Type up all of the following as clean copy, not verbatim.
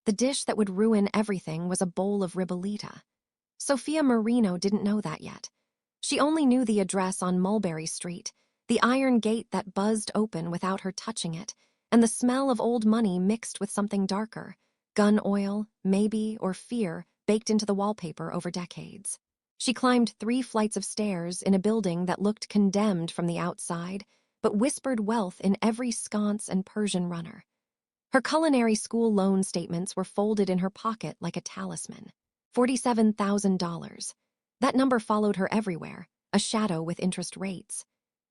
The dish that would ruin everything was a bowl of ribollita. Sophia Marino didn't know that yet. She only knew the address on Mulberry Street, the iron gate that buzzed open without her touching it, and the smell of old money mixed with something darker, gun oil, maybe, or fear baked into the wallpaper over decades. She climbed 3 flights of stairs in a building that looked condemned from the outside, but whispered wealth in every sconce and Persian runner. Her culinary school loan statements were folded in her pocket like a talisman. $47,000. That number followed her everywhere, a shadow with interest rates.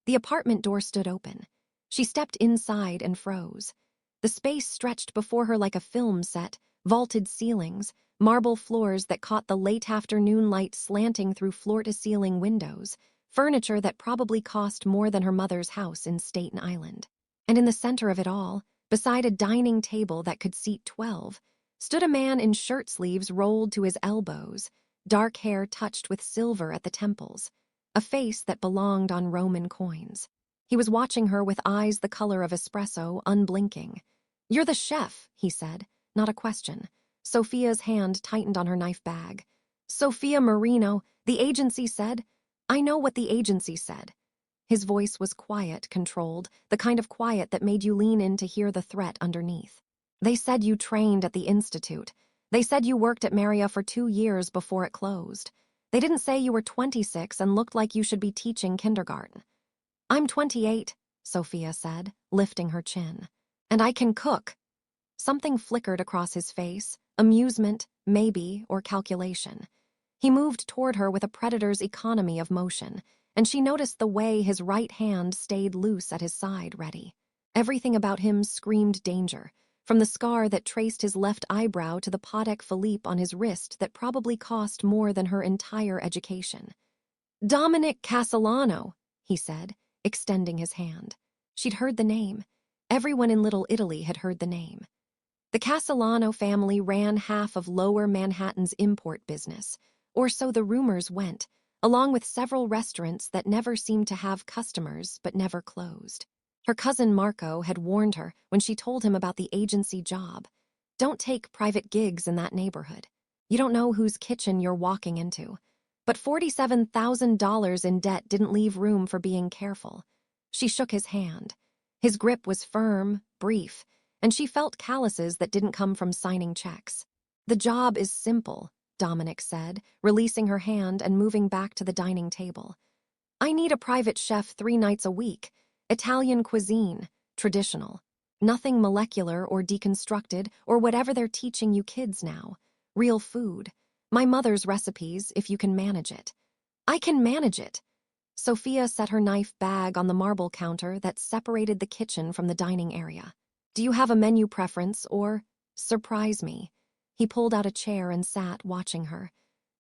The apartment door stood open. She stepped inside and froze. The space stretched before her like a film set, vaulted ceilings, marble floors that caught the late afternoon light slanting through floor-to-ceiling windows, furniture that probably cost more than her mother's house in Staten Island. And in the center of it all, beside a dining table that could seat 12, stood a man in shirt sleeves rolled to his elbows, dark hair touched with silver at the temples, a face that belonged on Roman coins. He was watching her with eyes the color of espresso, unblinking. "You're the chef," he said, not a question. Sophia's hand tightened on her knife bag. "Sophia Marino, the agency said." "I know what the agency said." His voice was quiet, controlled, the kind of quiet that made you lean in to hear the threat underneath. "They said you trained at the Institute. They said you worked at Maria for 2 years before it closed. They didn't say you were 26 and looked like you should be teaching kindergarten." "I'm 28, Sophia said, lifting her chin. "And I can cook." Something flickered across his face, amusement, maybe, or calculation. He moved toward her with a predator's economy of motion, and she noticed the way his right hand stayed loose at his side, ready. Everything about him screamed danger, from the scar that traced his left eyebrow to the Patek Philippe on his wrist that probably cost more than her entire education. "Dominic Castellano," he said, extending his hand. She'd heard the name. Everyone in Little Italy had heard the name. The Castellano family ran half of Lower Manhattan's import business, or so the rumors went, along with several restaurants that never seemed to have customers but never closed. Her cousin Marco had warned her when she told him about the agency job. "Don't take private gigs in that neighborhood. You don't know whose kitchen you're walking into." But $47,000 in debt didn't leave room for being careful. She shook his hand. His grip was firm, brief, and she felt calluses that didn't come from signing checks. "The job is simple," Dominic said, releasing her hand and moving back to the dining table. "I need a private chef 3 nights a week. Italian cuisine, traditional. Nothing molecular or deconstructed or whatever they're teaching you kids now. Real food. My mother's recipes, if you can manage it." "I can manage it." Sophia set her knife bag on the marble counter that separated the kitchen from the dining area. "Do you have a menu preference or surprise me?" He pulled out a chair and sat, watching her.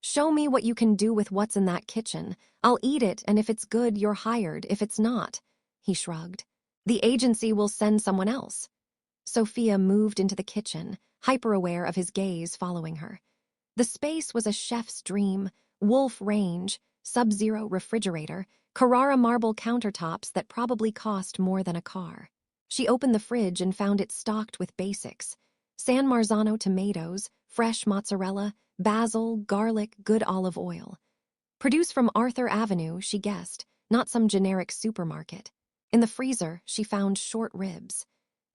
"Show me what you can do with what's in that kitchen. I'll eat it, and if it's good, you're hired. If it's not," he shrugged, "the agency will send someone else." Sophia moved into the kitchen, hyper-aware of his gaze following her. The space was a chef's dream: Wolf range, Sub-Zero refrigerator, Carrara marble countertops that probably cost more than a car. She opened the fridge and found it stocked with basics: San Marzano tomatoes, fresh mozzarella, basil, garlic, good olive oil. Produced from Arthur Avenue, she guessed, not some generic supermarket. In the freezer, she found short ribs.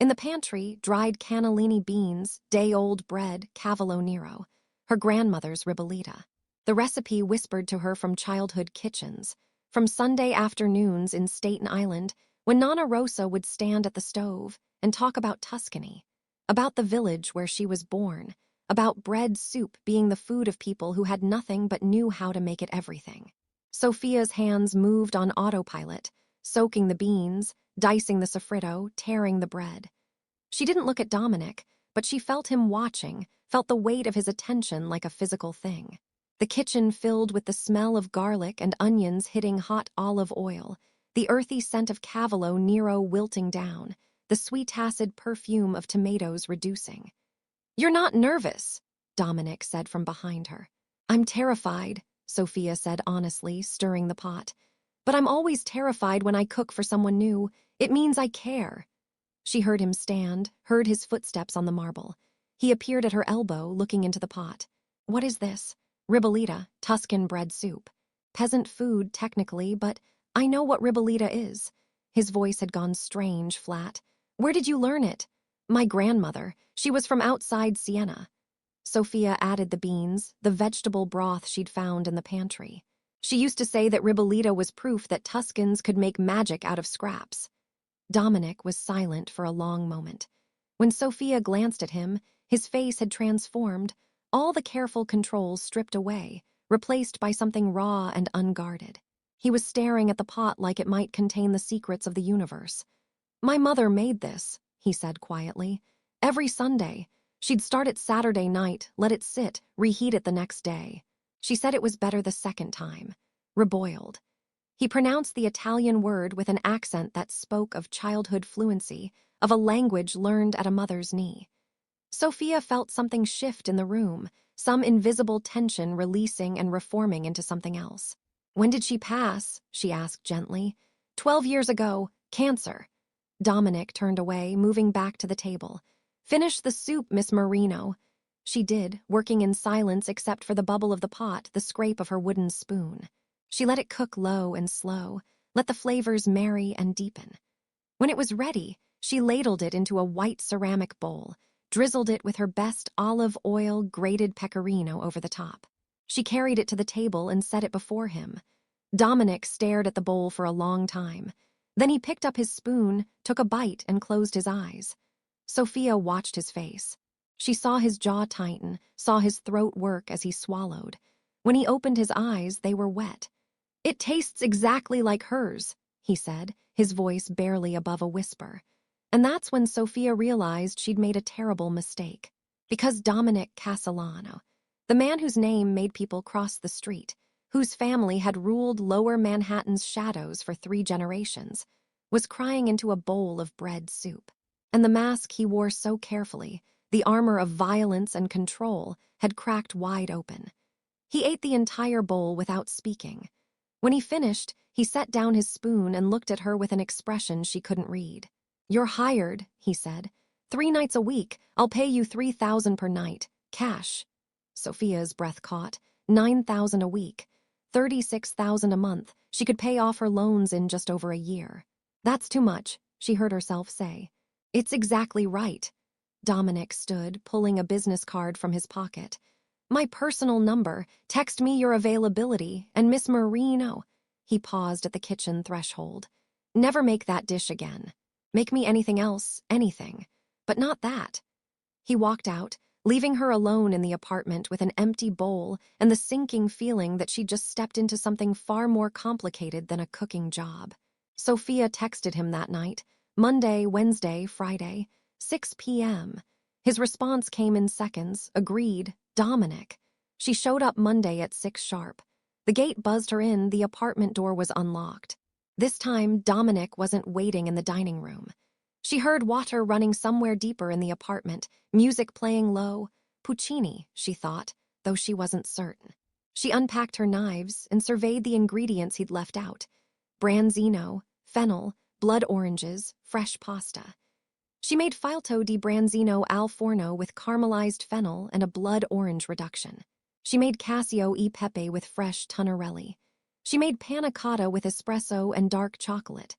In the pantry, dried cannellini beans, day-old bread, Cavolo Nero, her grandmother's ribollita. The recipe whispered to her from childhood kitchens, from Sunday afternoons in Staten Island, when Nonna Rosa would stand at the stove and talk about Tuscany, about the village where she was born, about bread soup being the food of people who had nothing but knew how to make it everything. Sophia's hands moved on autopilot, soaking the beans, dicing the sofrito, tearing the bread. She didn't look at Dominic, but she felt him watching, felt the weight of his attention like a physical thing. The kitchen filled with the smell of garlic and onions hitting hot olive oil, the earthy scent of Cavolo Nero wilting down, the sweet acid perfume of tomatoes reducing. "You're not nervous," Dominic said from behind her. "I'm terrified," Sophia said honestly, stirring the pot. "But I'm always terrified when I cook for someone new. It means I care." She heard him stand, heard his footsteps on the marble. He appeared at her elbow, looking into the pot. What is this? Ribollita, Tuscan bread soup. Peasant food, technically, but I know what ribollita is. His voice had gone strange, flat. Where did you learn it? My grandmother. She was from outside Siena. Sophia added the beans, the vegetable broth she'd found in the pantry. She used to say that ribollita was proof that Tuscans could make magic out of scraps. Dominic was silent for a long moment. When Sophia glanced at him, his face had transformed, all the careful controls stripped away, replaced by something raw and unguarded. He was staring at the pot like it might contain the secrets of the universe. My mother made this, he said quietly. Every Sunday. She'd start it Saturday night, let it sit, reheat it the next day. She said it was better the second time. Reboiled. He pronounced the Italian word with an accent that spoke of childhood fluency, of a language learned at a mother's knee. Sophia felt something shift in the room, some invisible tension releasing and reforming into something else. When did she pass? She asked gently. 12 years ago, cancer. Dominic turned away, moving back to the table. Finish the soup, Miss Marino. She did, working in silence except for the bubble of the pot, the scrape of her wooden spoon. She let it cook low and slow, let the flavors marry and deepen. When it was ready, she ladled it into a white ceramic bowl, drizzled it with her best olive oil grated pecorino over the top. She carried it to the table and set it before him. Dominic stared at the bowl for a long time. Then he picked up his spoon, took a bite, and closed his eyes. Sophia watched his face. She saw his jaw tighten, saw his throat work as he swallowed. When he opened his eyes, they were wet. It tastes exactly like hers, he said, his voice barely above a whisper. And that's when Sophia realized she'd made a terrible mistake. Because Dominic Castellano, the man whose name made people cross the street, whose family had ruled Lower Manhattan's shadows for 3 generations, was crying into a bowl of bread soup. And the mask he wore so carefully, the armor of violence and control, had cracked wide open. He ate the entire bowl without speaking. When he finished, he set down his spoon and looked at her with an expression she couldn't read. You're hired, he said. 3 nights a week. I'll pay you $3,000 per night. Cash. Sophia's breath caught. $9,000 a week. $36,000 a month. She could pay off her loans in just over a year. That's too much, she heard herself say. It's exactly right. Dominic stood, pulling a business card from his pocket. My personal number. Text me your availability. And Miss Marino. He paused at the kitchen threshold. Never make that dish again. Make me anything else, anything. But not that. He walked out, leaving her alone in the apartment with an empty bowl and the sinking feeling that she'd just stepped into something far more complicated than a cooking job. Sophia texted him that night, Monday, Wednesday, Friday, 6 p.m. His response came in seconds, agreed, Dominic. She showed up Monday at 6 sharp. The gate buzzed her in, the apartment door was unlocked. This time, Dominic wasn't waiting in the dining room. She heard water running somewhere deeper in the apartment, music playing low. Puccini, she thought, though she wasn't certain. She unpacked her knives and surveyed the ingredients he'd left out. Branzino, fennel, blood oranges, fresh pasta. She made falto di branzino al forno with caramelized fennel and a blood orange reduction. She made cassio e pepe with fresh tonarelli. She made panna cotta with espresso and dark chocolate.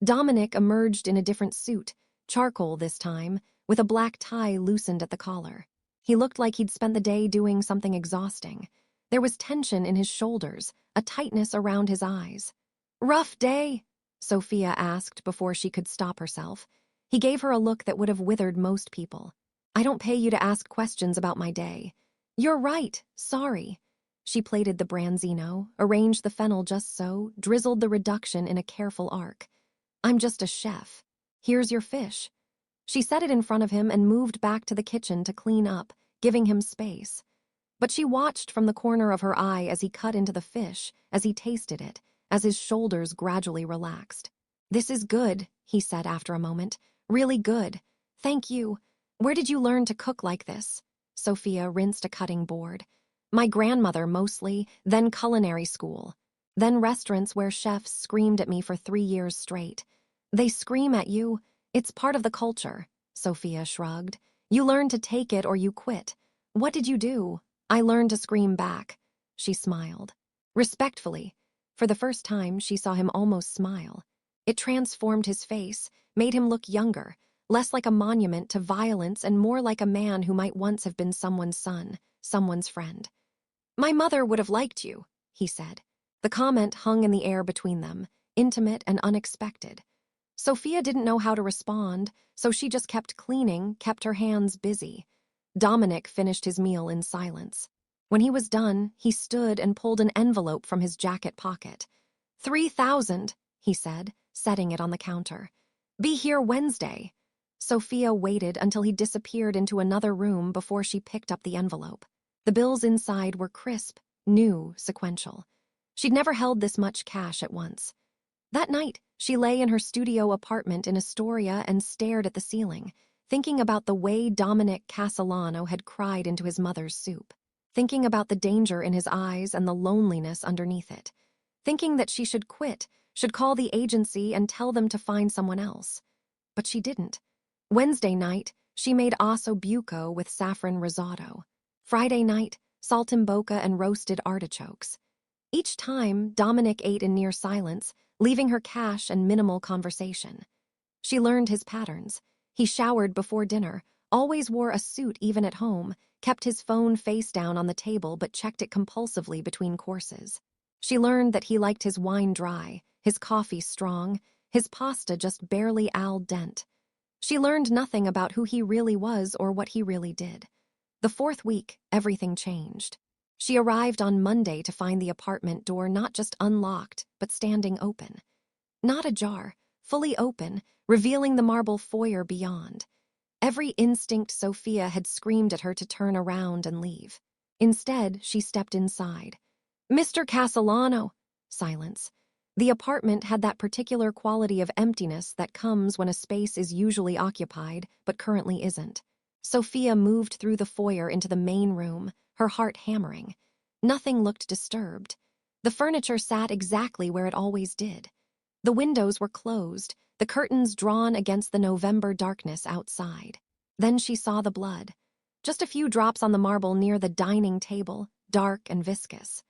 Dominic emerged in a different suit, charcoal this time, with a black tie loosened at the collar. He looked like he'd spent the day doing something exhausting. There was tension in his shoulders, a tightness around his eyes. Rough day? Sophia asked before she could stop herself. He gave her a look that would have withered most people. I don't pay you to ask questions about my day. You're right, sorry. She plated the branzino, arranged the fennel just so, drizzled the reduction in a careful arc. I'm just a chef. Here's your fish. She set it in front of him and moved back to the kitchen to clean up, giving him space. But she watched from the corner of her eye as he cut into the fish, as he tasted it, as his shoulders gradually relaxed. This is good, he said after a moment. Really good. Thank you. Where did you learn to cook like this? Sophia rinsed a cutting board. My grandmother mostly, then culinary school. Then restaurants where chefs screamed at me for 3 years straight. They scream at you. It's part of the culture, Sophia shrugged. You learn to take it or you quit. What did you do? I learned to scream back. She smiled. Respectfully. For the first time, she saw him almost smile. It transformed his face, made him look younger, less like a monument to violence and more like a man who might once have been someone's son, someone's friend. My mother would have liked you, he said. The comment hung in the air between them, intimate and unexpected. Sophia didn't know how to respond, so she just kept cleaning, kept her hands busy. Dominic finished his meal in silence. When he was done, he stood and pulled an envelope from his jacket pocket. 3,000, he said, setting it on the counter. Be here Wednesday. Sophia waited until he disappeared into another room before she picked up the envelope. The bills inside were crisp, new, sequential. She'd never held this much cash at once. That night, she lay in her studio apartment in Astoria and stared at the ceiling, thinking about the way Dominic Castellano had cried into his mother's soup, thinking about the danger in his eyes and the loneliness underneath it, thinking that she should quit, should call the agency and tell them to find someone else. But she didn't. Wednesday night, she made osso buco with saffron risotto. Friday night, saltimbocca and roasted artichokes. Each time, Dominic ate in near silence, leaving her cash and minimal conversation. She learned his patterns. He showered before dinner, always wore a suit even at home, kept his phone face down on the table but checked it compulsively between courses. She learned that he liked his wine dry, his coffee strong, his pasta just barely al dente. She learned nothing about who he really was or what he really did. The fourth week, everything changed. She arrived on Monday to find the apartment door not just unlocked, but standing open. Not ajar, fully open, revealing the marble foyer beyond. Every instinct Sophia had screamed at her to turn around and leave. Instead, she stepped inside. Mr. Castellano! Silence. The apartment had that particular quality of emptiness that comes when a space is usually occupied, but currently isn't. Sophia moved through the foyer into the main room, her heart hammering. Nothing looked disturbed. The furniture sat exactly where it always did. The windows were closed, the curtains drawn against the November darkness outside. Then she saw the blood. Just a few drops on the marble near the dining table, dark and viscous.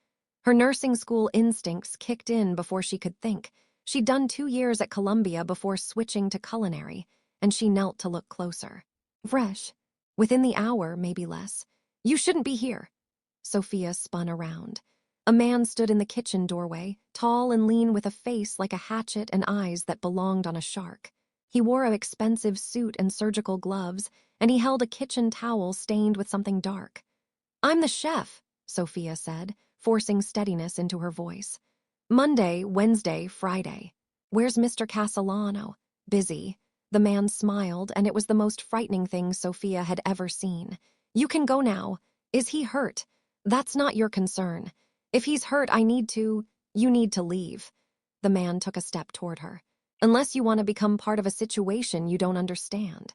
Her nursing school instincts kicked in before she could think. She'd done 2 years at Columbia before switching to culinary, and she knelt to look closer. Fresh. Within the hour, maybe less. You shouldn't be here. Sophia spun around. A man stood in the kitchen doorway, tall and lean with a face like a hatchet and eyes that belonged on a shark. He wore an expensive suit and surgical gloves, and he held a kitchen towel stained with something dark. I'm the chef, Sophia said, forcing steadiness into her voice. Monday, Wednesday, Friday. Where's Mr. Castellano? Busy. The man smiled, and it was the most frightening thing Sophia had ever seen. You can go now. Is he hurt? That's not your concern. If he's hurt, you need to leave. The man took a step toward her. Unless you want to become part of a situation you don't understand.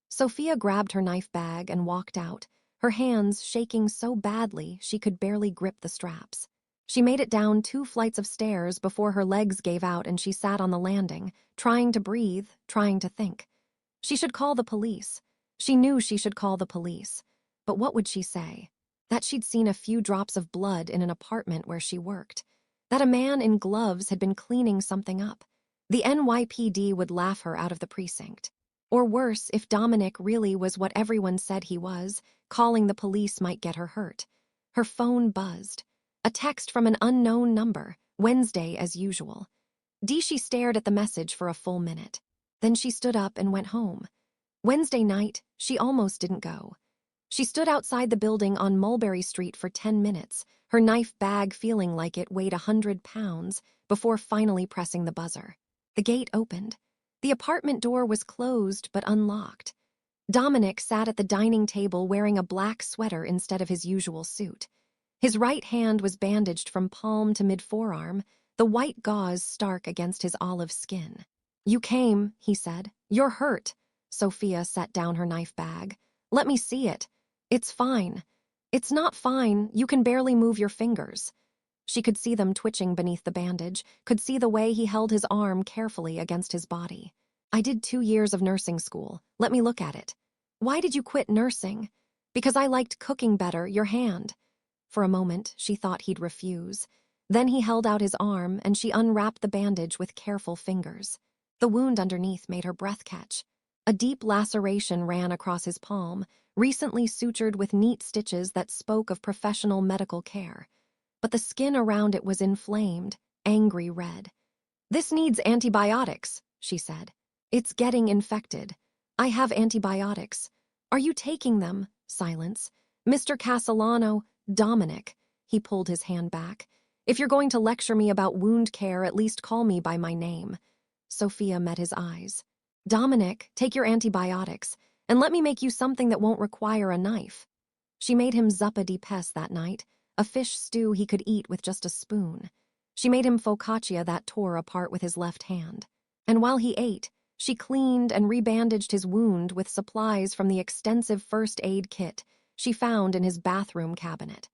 Sophia grabbed her knife bag and walked out, her hands shaking so badly she could barely grip the straps. She made it down 2 flights of stairs before her legs gave out and she sat on the landing, trying to breathe, trying to think. She should call the police. She knew she should call the police. But what would she say? That she'd seen a few drops of blood in an apartment where she worked. That a man in gloves had been cleaning something up. The NYPD would laugh her out of the precinct. Or worse, if Dominic really was what everyone said he was, calling the police might get her hurt. Her phone buzzed. A text from an unknown number, Wednesday as usual. She stared at the message for a full minute. Then she stood up and went home. Wednesday night, she almost didn't go. She stood outside the building on Mulberry Street for 10 minutes, her knife bag feeling like it weighed 100 pounds, before finally pressing the buzzer. The gate opened. The apartment door was closed but unlocked. Dominic sat at the dining table wearing a black sweater instead of his usual suit. His right hand was bandaged from palm to mid-forearm, the white gauze stark against his olive skin. You came, he said. You're hurt. Sophia set down her knife bag. Let me see it. It's fine. It's not fine. You can barely move your fingers. She could see them twitching beneath the bandage, could see the way he held his arm carefully against his body. I did 2 years of nursing school. Let me look at it. Why did you quit nursing? Because I liked cooking better, your hand. For a moment, she thought he'd refuse. Then he held out his arm, and she unwrapped the bandage with careful fingers. The wound underneath made her breath catch. A deep laceration ran across his palm, recently sutured with neat stitches that spoke of professional medical care. But the skin around it was inflamed, angry red. "This needs antibiotics," she said. "It's getting infected. I have antibiotics. Are you taking them?" Silence. "Mr. Castellano, Dominic." He pulled his hand back. "If you're going to lecture me about wound care, at least call me by my name." Sophia met his eyes. "Dominic, take your antibiotics, and let me make you something that won't require a knife." She made him zuppa di pes that night, a fish stew he could eat with just a spoon. She made him focaccia that tore apart with his left hand. And while he ate, she cleaned and rebandaged his wound with supplies from the extensive first aid kit she found in his bathroom cabinet.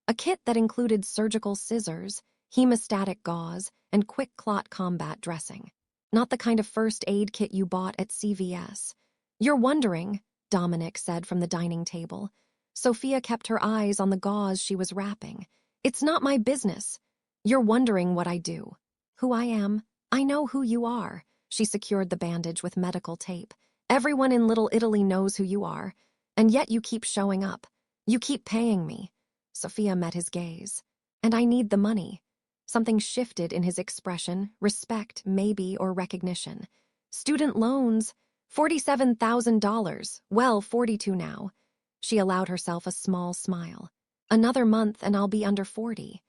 A kit that included surgical scissors, hemostatic gauze, and quick clot combat dressing. Not the kind of first aid kit you bought at CVS. "You're wondering," Dominic said from the dining table. Sophia kept her eyes on the gauze she was wrapping. "It's not my business. You're wondering what I do. Who I am. I know who you are." She secured the bandage with medical tape. "Everyone in Little Italy knows who you are. And yet you keep showing up. You keep paying me." Sophia met his gaze. "And I need the money." Something shifted in his expression, respect, maybe, or recognition. "Student loans. $47,000. Well, 42 now." She allowed herself a small smile. "Another month and I'll be under 40.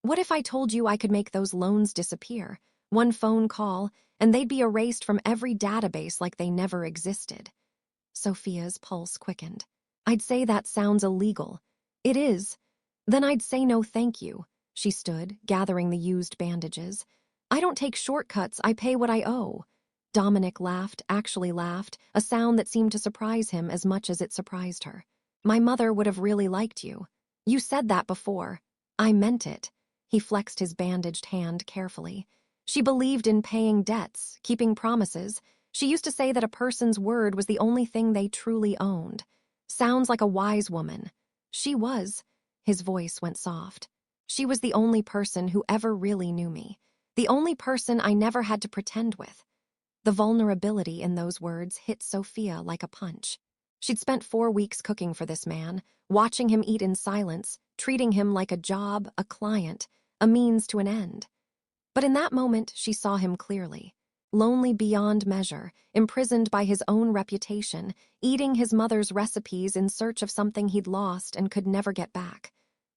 What if I told you I could make those loans disappear? One phone call, and they'd be erased from every database like they never existed." Sophia's pulse quickened. "I'd say that sounds illegal." "It is." "Then I'd say no thank you." She stood, gathering the used bandages. "I don't take shortcuts, I pay what I owe." Dominic laughed, actually laughed, a sound that seemed to surprise him as much as it surprised her. "My mother would have really liked you. You said that before." "I meant it." He flexed his bandaged hand carefully. "She believed in paying debts, keeping promises. She used to say that a person's word was the only thing they truly owned. Sounds like a wise woman." "She was." His voice went soft. "She was the only person who ever really knew me. The only person I never had to pretend with." The vulnerability in those words hit Sophia like a punch. She'd spent 4 weeks cooking for this man, watching him eat in silence, treating him like a job, a client, a means to an end. But in that moment, she saw him clearly. Lonely beyond measure, imprisoned by his own reputation, eating his mother's recipes in search of something he'd lost and could never get back.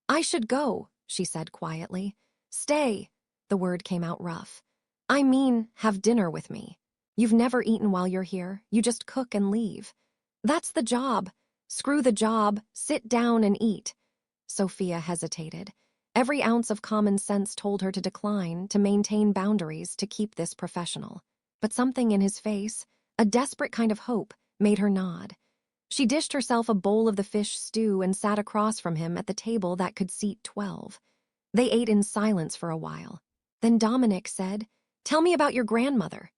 "I should go," she said quietly. "Stay." The word came out rough. "I mean, have dinner with me. You've never eaten while you're here. You just cook and leave." "That's the job." "Screw the job. Sit down and eat." Sophia hesitated. Every ounce of common sense told her to decline, to maintain boundaries, to keep this professional. But something in his face, a desperate kind of hope, made her nod. She dished herself a bowl of the fish stew and sat across from him at the table that could seat 12. They ate in silence for a while. Then Dominic said, "Tell me about your grandmother."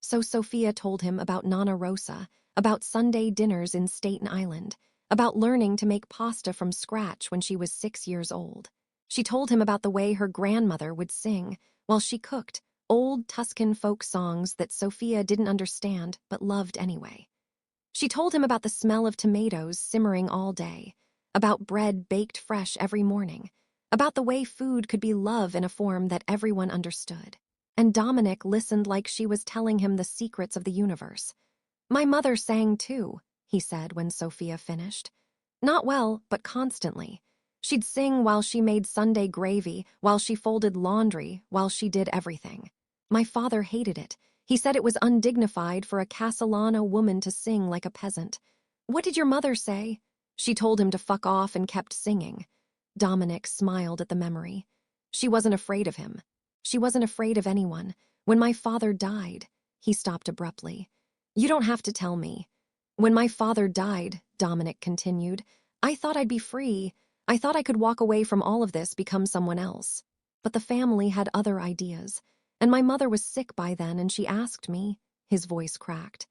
So Sophia told him about Nana Rosa, about Sunday dinners in Staten Island, about learning to make pasta from scratch when she was 6 years old. She told him about the way her grandmother would sing while she cooked, old Tuscan folk songs that Sophia didn't understand but loved anyway. She told him about the smell of tomatoes simmering all day, about bread baked fresh every morning, about the way food could be love in a form that everyone understood. And Dominic listened like she was telling him the secrets of the universe. "My mother sang too," he said when Sophia finished. "Not well, but constantly. She'd sing while she made Sunday gravy, while she folded laundry, while she did everything. My father hated it. He said it was undignified for a Castellano woman to sing like a peasant. What did your mother say?" "She told him to fuck off and kept singing." Dominic smiled at the memory. "She wasn't afraid of him. She wasn't afraid of anyone. When my father died," he stopped abruptly. "You don't have to tell me." "When my father died," Dominic continued, "I thought I'd be free. I thought I could walk away from all of this, become someone else. But the family had other ideas. And my mother was sick by then, and she asked me." His voice cracked.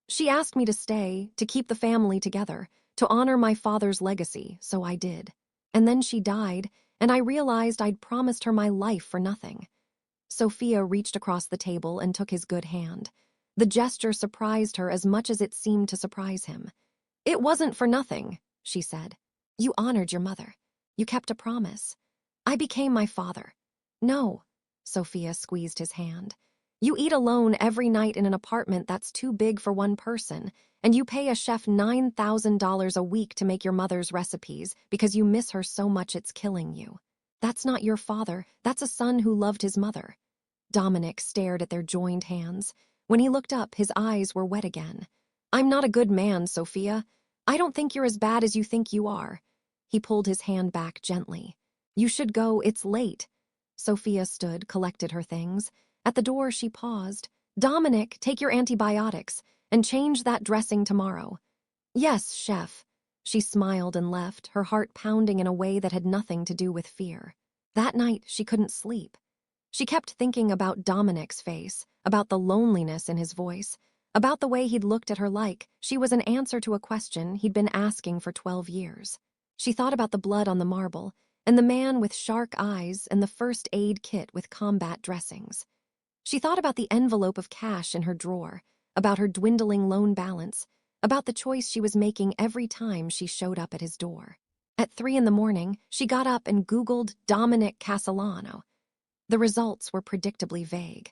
She asked me to stay, to keep the family together, to honor my father's legacy, so I did. And then she died, and I realized I'd promised her my life for nothing. Sophia reached across the table and took his good hand. The gesture surprised her as much as it seemed to surprise him. "It wasn't for nothing," she said. "You honored your mother. You kept a promise. I became my father." "No," Sophia squeezed his hand. "You eat alone every night in an apartment that's too big for one person, and you pay a chef $9,000 a week to make your mother's recipes because you miss her so much it's killing you. That's not your father, that's a son who loved his mother." Dominic stared at their joined hands. When he looked up, his eyes were wet again. "I'm not a good man, Sophia. I don't think you're as bad as you think you are." He pulled his hand back gently. "You should go, it's late." Sophia stood, collected her things. At the door, she paused. "Dominic, take your antibiotics, and change that dressing tomorrow." "Yes, chef." She smiled and left, her heart pounding in a way that had nothing to do with fear. That night, she couldn't sleep. She kept thinking about Dominic's face, about the loneliness in his voice, about the way he'd looked at her like she was an answer to a question he'd been asking for 12 years. She thought about the blood on the marble, and the man with shark eyes and the first aid kit with combat dressings. She thought about the envelope of cash in her drawer, about her dwindling loan balance, about the choice she was making every time she showed up at his door. At 3 in the morning, she got up and Googled Dominic Castellano. The results were predictably vague.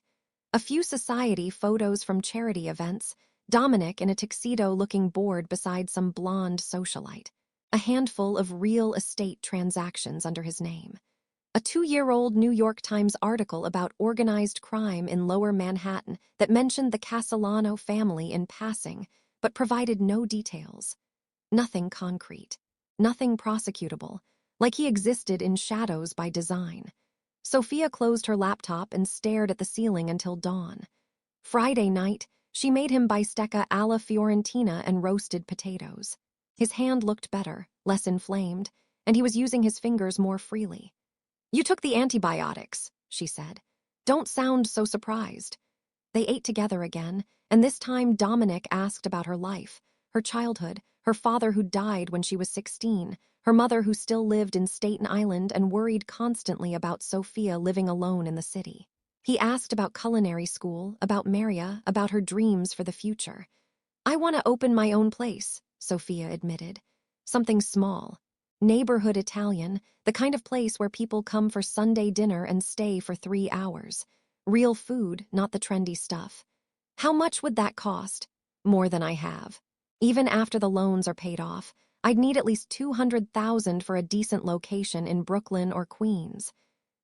A few society photos from charity events, Dominic in a tuxedo looking bored beside some blonde socialite. A handful of real estate transactions under his name. A 2-year-old New York Times article about organized crime in Lower Manhattan that mentioned the Castellano family in passing, but provided no details. Nothing concrete. Nothing prosecutable, like he existed in shadows by design. Sophia closed her laptop and stared at the ceiling until dawn. Friday night, she made him bistecca alla Fiorentina and roasted potatoes. His hand looked better, less inflamed, and he was using his fingers more freely. "You took the antibiotics," she said. "Don't sound so surprised." They ate together again, and this time Dominic asked about her life, her childhood, her father who died when she was 16, her mother who still lived in Staten Island and worried constantly about Sophia living alone in the city. He asked about culinary school, about Maria, about her dreams for the future. "I want to open my own place," Sophia admitted. "Something small. Neighborhood Italian, the kind of place where people come for Sunday dinner and stay for 3 hours. Real food, not the trendy stuff." "How much would that cost?" "More than I have. Even after the loans are paid off, I'd need at least $200,000 for a decent location in Brooklyn or Queens.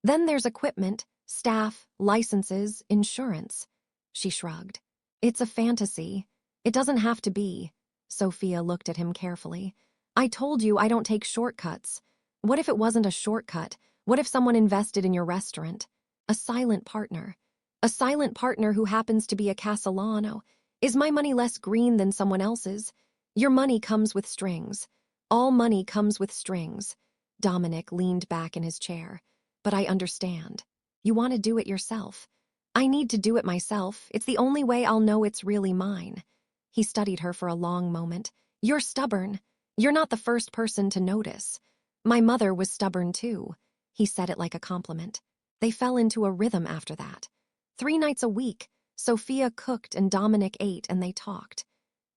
Then there's equipment, staff, licenses, insurance." She shrugged. "It's a fantasy. It doesn't have to be." Sophia looked at him carefully. "I told you I don't take shortcuts. What if it wasn't a shortcut? What if someone invested in your restaurant? A silent partner. A silent partner who happens to be a Castellano. Is my money less green than someone else's? Your money comes with strings. All money comes with strings." Dominic leaned back in his chair. "But I understand. You want to do it yourself. I need to do it myself. It's the only way I'll know it's really mine." He studied her for a long moment. "You're stubborn. You're not the first person to notice. My mother was stubborn too." He said it like a compliment. They fell into a rhythm after that. 3 nights a week, Sophia cooked and Dominic ate and they talked.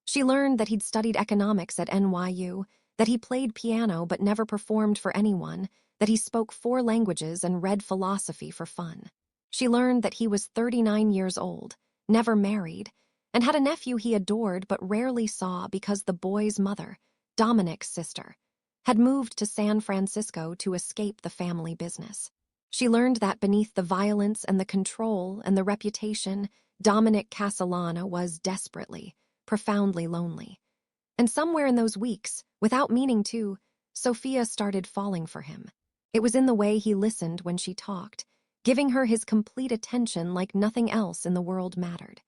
She learned that he'd studied economics at NYU, that he played piano but never performed for anyone, that he spoke 4 languages and read philosophy for fun. She learned that he was 39 years old, never married, and had a nephew he adored but rarely saw because the boy's mother, Dominic's sister, had moved to San Francisco to escape the family business. She learned that beneath the violence and the control and the reputation, Dominic Castellano was desperately, profoundly lonely. And somewhere in those weeks, without meaning to, Sophia started falling for him. It was in the way he listened when she talked, giving her his complete attention like nothing else in the world mattered.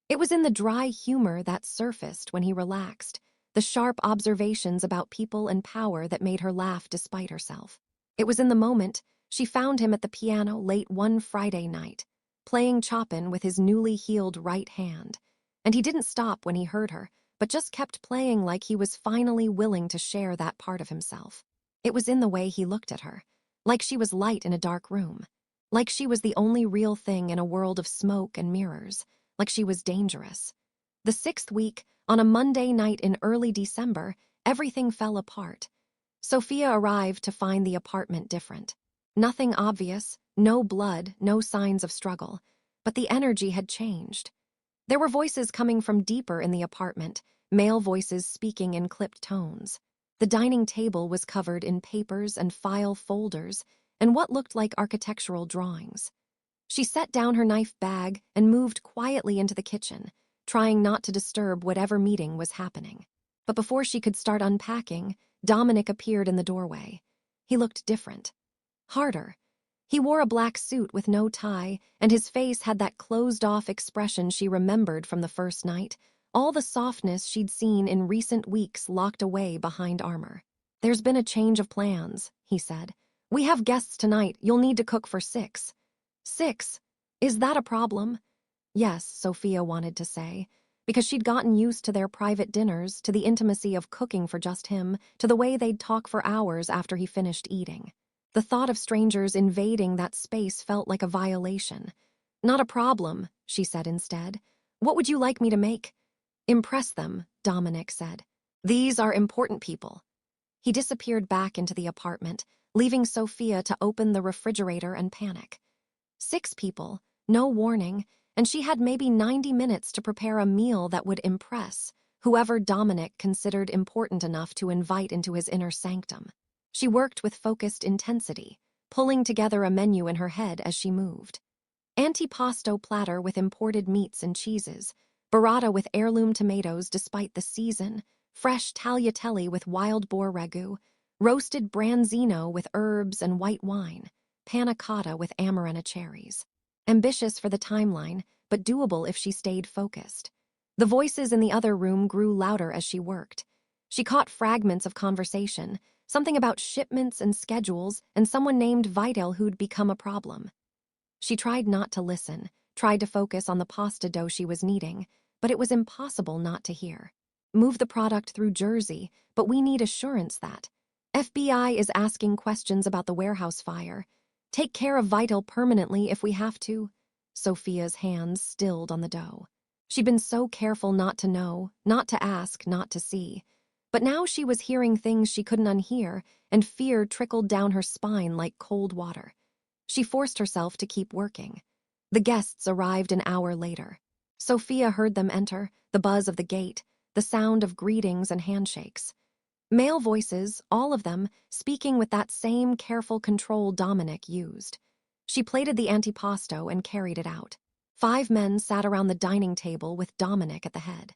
It was in the dry humor that surfaced when he relaxed, the sharp observations about people and power that made her laugh despite herself. It was in the moment she found him at the piano late one Friday night, playing Chopin with his newly healed right hand. And he didn't stop when he heard her, but just kept playing like he was finally willing to share that part of himself. It was in the way he looked at her, like she was light in a dark room, like she was the only real thing in a world of smoke and mirrors, like she was dangerous. The 6th week, on a Monday night in early December, everything fell apart. Sophia arrived to find the apartment different. Nothing obvious, no blood, no signs of struggle, but the energy had changed. There were voices coming from deeper in the apartment, male voices speaking in clipped tones. The dining table was covered in papers and file folders and what looked like architectural drawings. She set down her knife bag and moved quietly into the kitchen, trying not to disturb whatever meeting was happening. But before she could start unpacking, Dominic appeared in the doorway. He looked different. Harder. He wore a black suit with no tie, and his face had that closed-off expression she remembered from the first night, all the softness she'd seen in recent weeks locked away behind armor. "There's been a change of plans," he said. "We have guests tonight. You'll need to cook for 6. 6? Is that a problem?" Yes, Sophia wanted to say, because she'd gotten used to their private dinners, to the intimacy of cooking for just him, to the way they'd talk for hours after he finished eating. The thought of strangers invading that space felt like a violation. "Not a problem," she said instead. "What would you like me to make?" "Impress them," Dominic said. "These are important people." He disappeared back into the apartment, leaving Sophia to open the refrigerator and panic. 6 people, no warning, and she had maybe 90 minutes to prepare a meal that would impress whoever Dominic considered important enough to invite into his inner sanctum. She worked with focused intensity, pulling together a menu in her head as she moved. Antipasto platter with imported meats and cheeses, burrata with heirloom tomatoes despite the season, fresh tagliatelle with wild boar ragu, roasted branzino with herbs and white wine, panna cotta with amarena cherries. Ambitious for the timeline, but doable if she stayed focused. The voices in the other room grew louder as she worked. She caught fragments of conversation, something about shipments and schedules, and someone named Vidal who'd become a problem. She tried not to listen, tried to focus on the pasta dough she was kneading, but it was impossible not to hear. "Move the product through Jersey, but we need assurance that. FBI is asking questions about the warehouse fire. Take care of Vidal permanently if we have to." Sophia's hands stilled on the dough. She'd been so careful not to know, not to ask, not to see. But now she was hearing things she couldn't unhear, and fear trickled down her spine like cold water. She forced herself to keep working. The guests arrived an hour later. Sophia heard them enter, the buzz of the gate, the sound of greetings and handshakes. Male voices, all of them, speaking with that same careful control Dominic used. She plated the antipasto and carried it out. 5 men sat around the dining table with Dominic at the head.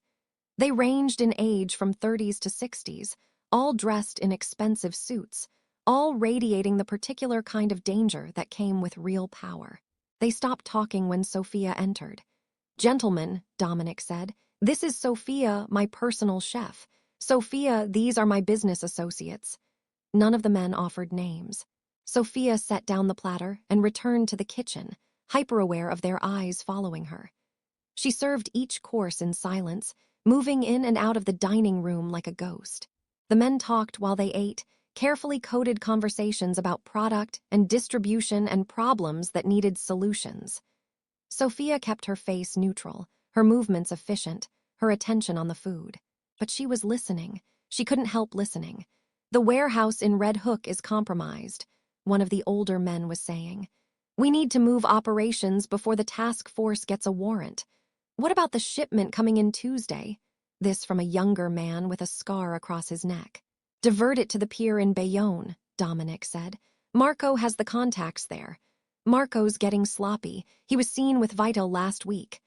They ranged in age from 30s to 60s, all dressed in expensive suits, all radiating the particular kind of danger that came with real power. They stopped talking when Sophia entered. "Gentlemen," Dominic said, "this is Sophia, my personal chef. Sophia, these are my business associates." None of the men offered names. Sophia set down the platter and returned to the kitchen, hyper-aware of their eyes following her. She served each course in silence, moving in and out of the dining room like a ghost. The men talked while they ate, carefully coded conversations about product and distribution and problems that needed solutions. Sophia kept her face neutral, her movements efficient, her attention on the food. But she was listening. She couldn't help listening. "The warehouse in Red Hook is compromised," one of the older men was saying. "We need to move operations before the task force gets a warrant. What about the shipment coming in Tuesday?" This from a younger man with a scar across his neck. "Divert it to the pier in Bayonne," Dominic said. "Marco has the contacts there. Marco's getting sloppy. He was seen with Vito last week."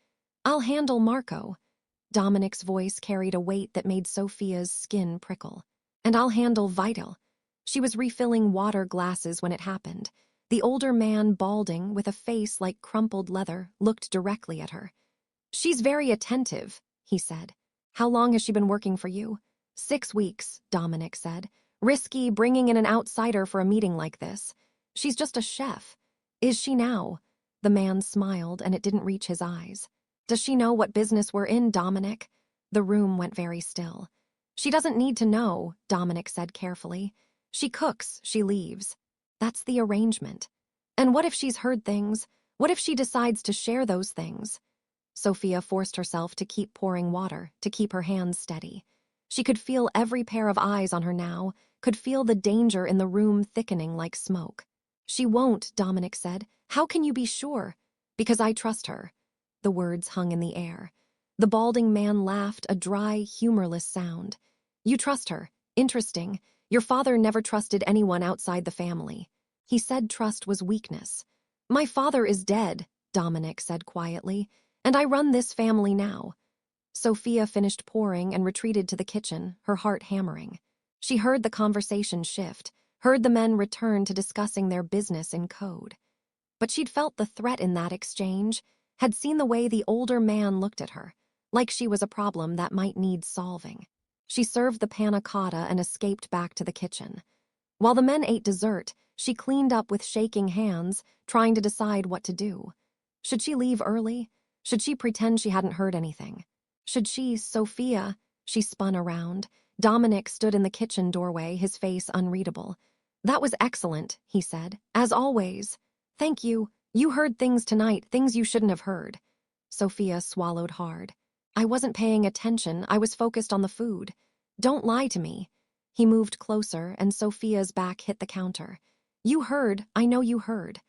"I'll handle Marco." Dominic's voice carried a weight that made Sophia's skin prickle. "And I'll handle Vito." She was refilling water glasses when it happened. The older man, balding, with a face like crumpled leather, looked directly at her. "She's very attentive," he said. "How long has she been working for you?" 6 weeks, Dominic said. "Risky bringing in an outsider for a meeting like this. She's just a chef." "Is she now?" The man smiled, and it didn't reach his eyes. Does she know what business we're in, Dominic? The room went very still. She doesn't need to know, Dominic said carefully. She cooks, she leaves. That's the arrangement. And what if she's heard things? What if she decides to share those things? Sophia forced herself to keep pouring water, to keep her hands steady. She could feel every pair of eyes on her now, could feel the danger in the room thickening like smoke. She won't, Dominic said. How can you be sure? Because I trust her. The words hung in the air. The balding man laughed, a dry, humorless sound. You trust her. Interesting. Your father never trusted anyone outside the family. He said trust was weakness. My father is dead, Dominic said quietly, and I run this family now. Sophia finished pouring and retreated to the kitchen, her heart hammering. She heard the conversation shift, heard the men return to discussing their business in code. But she'd felt the threat in that exchange, had seen the way the older man looked at her, like she was a problem that might need solving. She served the panna cotta and escaped back to the kitchen. While the men ate dessert, she cleaned up with shaking hands, trying to decide what to do. Should she leave early? Should she pretend she hadn't heard anything? Should she, Sophia? She spun around. Dominic stood in the kitchen doorway, his face unreadable. That was excellent, he said, as always. Thank you. You heard things tonight, things you shouldn't have heard. Sophia swallowed hard. I wasn't paying attention, I was focused on the food. Don't lie to me. He moved closer, and Sophia's back hit the counter. You heard, I know you heard.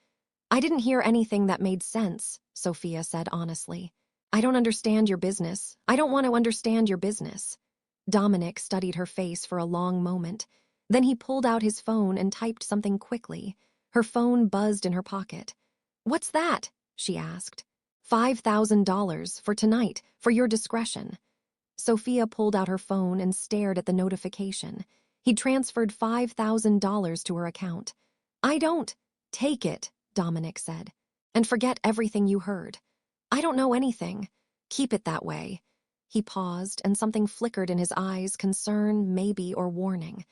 I didn't hear anything that made sense, Sophia said honestly. I don't understand your business. I don't want to understand your business. Dominic studied her face for a long moment. Then he pulled out his phone and typed something quickly. Her phone buzzed in her pocket. What's that? She asked. $5,000 for tonight, for your discretion. Sophia pulled out her phone and stared at the notification. He'd transferred $5,000 to her account. I don't. Take it, Dominic said. And forget everything you heard. I don't know anything. Keep it that way. He paused, and something flickered in his eyes, concern, maybe, or warning.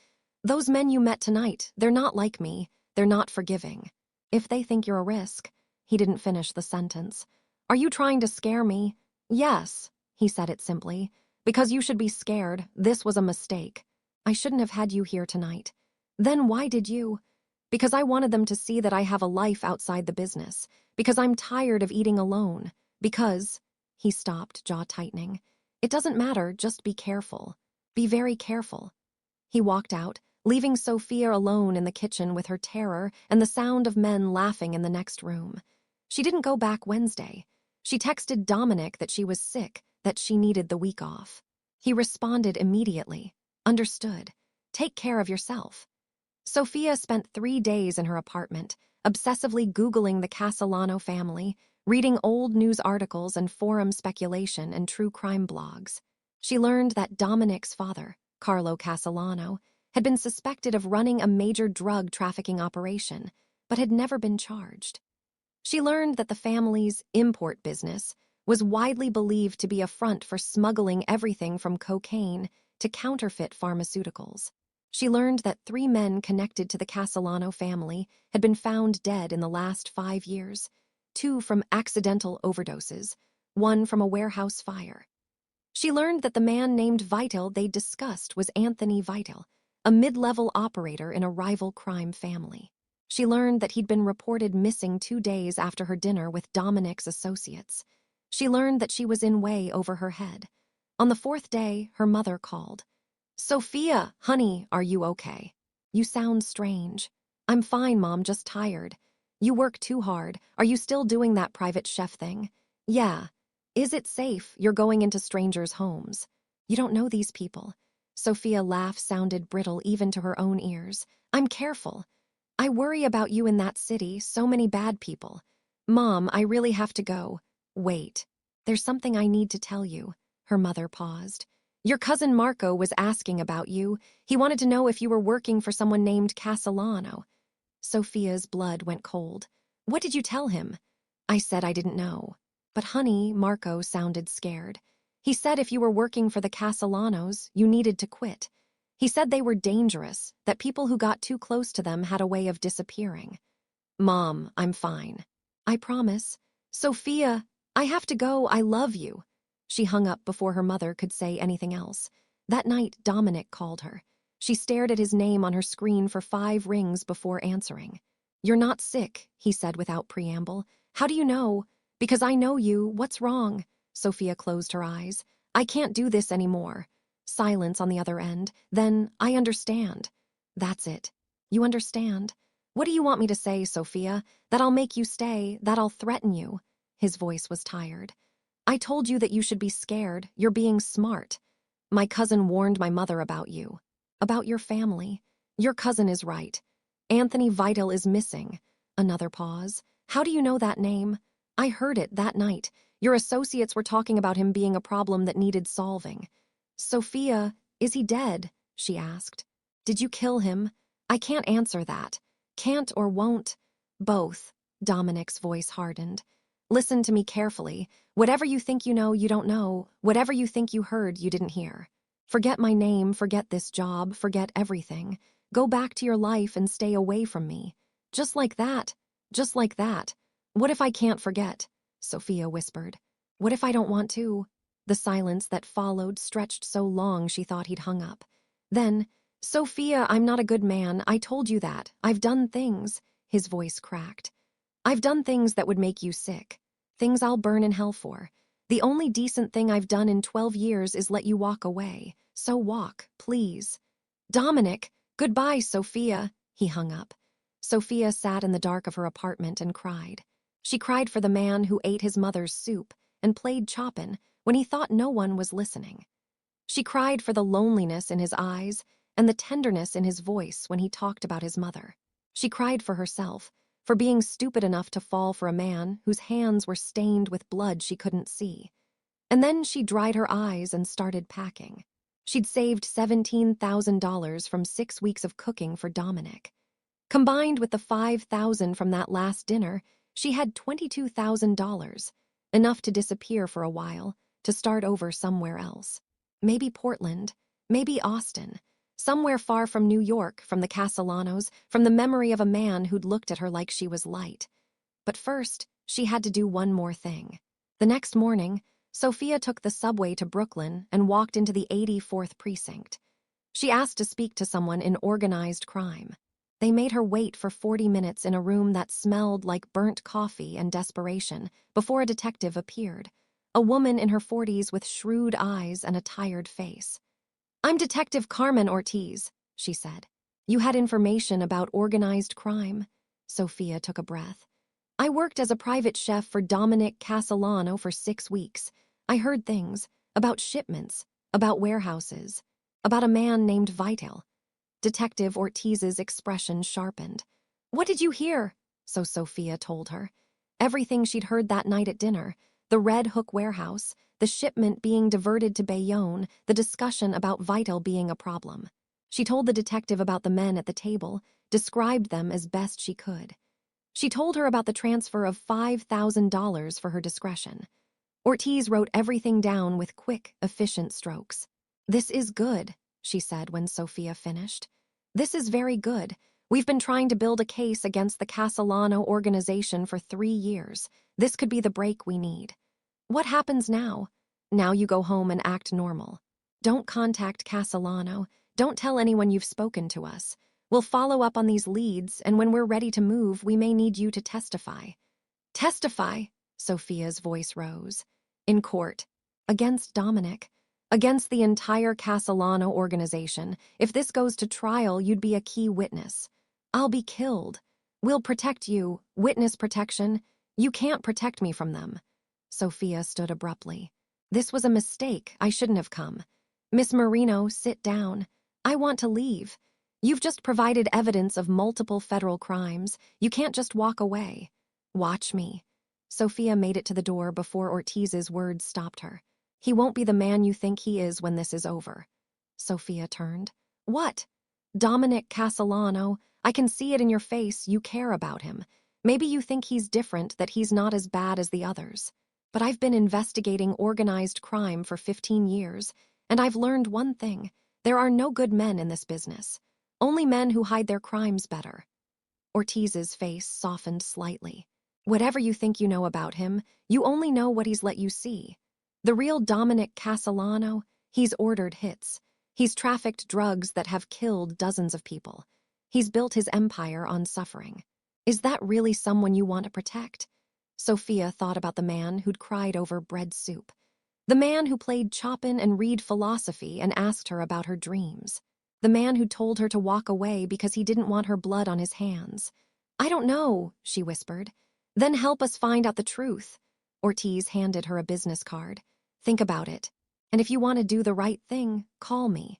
Those men you met tonight, they're not like me. They're not forgiving. If they think you're a risk. He didn't finish the sentence. Are you trying to scare me? Yes, he said it simply. Because you should be scared. This was a mistake. I shouldn't have had you here tonight. Then why did you? Because I wanted them to see that I have a life outside the business. Because I'm tired of eating alone. Because... He stopped, jaw tightening. It doesn't matter, just be careful. Be very careful. He walked out, leaving Sophia alone in the kitchen with her terror and the sound of men laughing in the next room. She didn't go back Wednesday. She texted Dominic that she was sick, that she needed the week off. He responded immediately. Understood. Take care of yourself. Sophia spent 3 days in her apartment, obsessively Googling the Castellano family, reading old news articles and forum speculation and true crime blogs. She learned that Dominic's father, Carlo Castellano, had been suspected of running a major drug trafficking operation, but had never been charged. She learned that the family's import business was widely believed to be a front for smuggling everything from cocaine to counterfeit pharmaceuticals. She learned that 3 men connected to the Castellano family had been found dead in the last 5 years, 2 from accidental overdoses, 1 from a warehouse fire. She learned that the man named Vital they'd discussed was Anthony Vital, a mid-level operator in a rival crime family. She learned that he'd been reported missing 2 days after her dinner with Dominic's associates. She learned that she was in way over her head. On the 4th day, her mother called. Sophia, honey, are you okay? You sound strange. I'm fine, Mom, just tired. You work too hard. Are you still doing that private chef thing? Yeah. Is it safe? You're going into strangers' homes. You don't know these people. Sophia's laugh sounded brittle even to her own ears. I'm careful. I worry about you in that city, so many bad people. Mom, I really have to go. Wait. There's something I need to tell you. Her mother paused. Your cousin Marco was asking about you. He wanted to know if you were working for someone named Castellano. Sophia's blood went cold. What did you tell him? I said I didn't know. But honey, Marco sounded scared. He said if you were working for the Castellanos, you needed to quit. He said they were dangerous, that people who got too close to them had a way of disappearing. Mom, I'm fine. I promise. Sophia, I have to go, I love you. She hung up before her mother could say anything else. That night, Dominic called her. She stared at his name on her screen for 5 rings before answering. You're not sick, he said without preamble. How do you know? Because I know you. What's wrong? Sophia closed her eyes. I can't do this anymore. Silence on the other end. Then, I understand. That's it. You understand? What do you want me to say, Sophia? That I'll make you stay, that I'll threaten you? His voice was tired. I told you that you should be scared. You're being smart. My cousin warned my mother about you. About your family. Your cousin is right. Anthony Vital is missing. Another pause. How do you know that name? I heard it that night. Your associates were talking about him being a problem that needed solving. Sophia, is he dead? She asked. Did you kill him? I can't answer that. Can't or won't. Both. Dominic's voice hardened. Listen to me carefully. Whatever you think you know, you don't know. Whatever you think you heard, you didn't hear. Forget my name, forget this job, forget everything. Go back to your life and stay away from me. Just like that. Just like that. What if I can't forget? Sophia whispered. What if I don't want to? The silence that followed stretched so long she thought he'd hung up. Then, Sophia, I'm not a good man. I told you that. I've done things. His voice cracked. I've done things that would make you sick. Things I'll burn in hell for. The only decent thing I've done in 12 years is let you walk away. So walk, please. Dominic, goodbye, Sophia. He hung up. Sophia sat in the dark of her apartment and cried. She cried for the man who ate his mother's soup and played Chopin when he thought no one was listening. She cried for the loneliness in his eyes and the tenderness in his voice when he talked about his mother. She cried for herself, for being stupid enough to fall for a man whose hands were stained with blood she couldn't see. And then she dried her eyes and started packing. She'd saved $17,000 from 6 weeks of cooking for Dominic. Combined with the $5,000 from that last dinner, she had $22,000, enough to disappear for a while, to start over somewhere else. Maybe Portland, maybe Austin, somewhere far from New York, from the Castellanos, from the memory of a man who'd looked at her like she was light. But first, she had to do one more thing. The next morning, Sophia took the subway to Brooklyn and walked into the 84th precinct. She asked to speak to someone in organized crime. They made her wait for 40 minutes in a room that smelled like burnt coffee and desperation before a detective appeared, a woman in her 40s with shrewd eyes and a tired face. I'm Detective Carmen Ortiz, she said. You had information about organized crime? Sophia took a breath. I worked as a private chef for Dominic Castellano for 6 weeks. I heard things about shipments, about warehouses, about a man named Vital. Detective Ortiz's expression sharpened. What did you hear? So Sophia told her. Everything she'd heard that night at dinner, the Red Hook warehouse, the shipment being diverted to Bayonne, the discussion about Vital being a problem. She told the detective about the men at the table, described them as best she could. She told her about the transfer of $5,000 for her discretion. Ortiz wrote everything down with quick, efficient strokes. This is good, she said when Sophia finished. This is very good. We've been trying to build a case against the Castellano organization for 3 years. This could be the break we need. What happens now? Now you go home and act normal. Don't contact Castellano. Don't tell anyone you've spoken to us. We'll follow up on these leads, and when we're ready to move, we may need you to testify. Testify? Sophia's voice rose. In court. Against Dominic. Against the entire Castellano organization. If this goes to trial, you'd be a key witness. I'll be killed. We'll protect you. Witness protection. You can't protect me from them. Sophia stood abruptly. This was a mistake. I shouldn't have come. Miss Marino, sit down. I want to leave. You've just provided evidence of multiple federal crimes. You can't just walk away. Watch me. Sophia made it to the door before Ortiz's words stopped her. He won't be the man you think he is when this is over. Sophia turned. What? Dominic Castellano. I can see it in your face. You care about him. Maybe you think he's different, that he's not as bad as the others. But I've been investigating organized crime for 15 years, and I've learned one thing. There are no good men in this business. Only men who hide their crimes better. Ortiz's face softened slightly. Whatever you think you know about him, you only know what he's let you see. The real Dominic Castellano, he's ordered hits. He's trafficked drugs that have killed dozens of people. He's built his empire on suffering. Is that really someone you want to protect? Sophia thought about the man who'd cried over bread soup. The man who played Chopin and read philosophy and asked her about her dreams. The man who told her to walk away because he didn't want her blood on his hands. I don't know, she whispered. Then help us find out the truth. Ortiz handed her a business card. Think about it. And if you want to do the right thing, call me.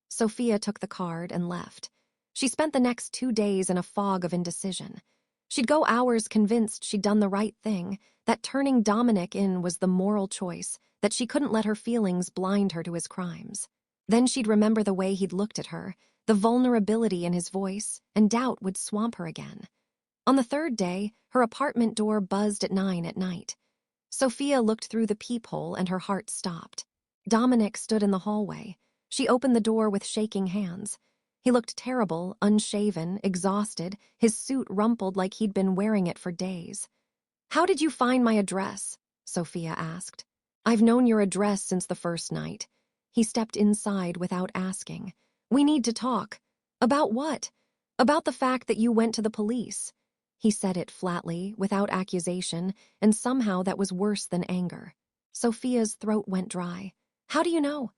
Sophia took the card and left. She spent the next 2 days in a fog of indecision. She'd go hours convinced she'd done the right thing, that turning Dominic in was the moral choice, that she couldn't let her feelings blind her to his crimes. Then she'd remember the way he'd looked at her, the vulnerability in his voice, and doubt would swamp her again. On the 3rd day, her apartment door buzzed at 9 at night. Sophia looked through the peephole and her heart stopped. Dominic stood in the hallway. She opened the door with shaking hands. He looked terrible, unshaven, exhausted, his suit rumpled like he'd been wearing it for days. How did you find my address? Sophia asked. I've known your address since the first night. He stepped inside without asking. We need to talk. About what? About the fact that you went to the police. He said it flatly, without accusation, and somehow that was worse than anger. Sophia's throat went dry. How do you know?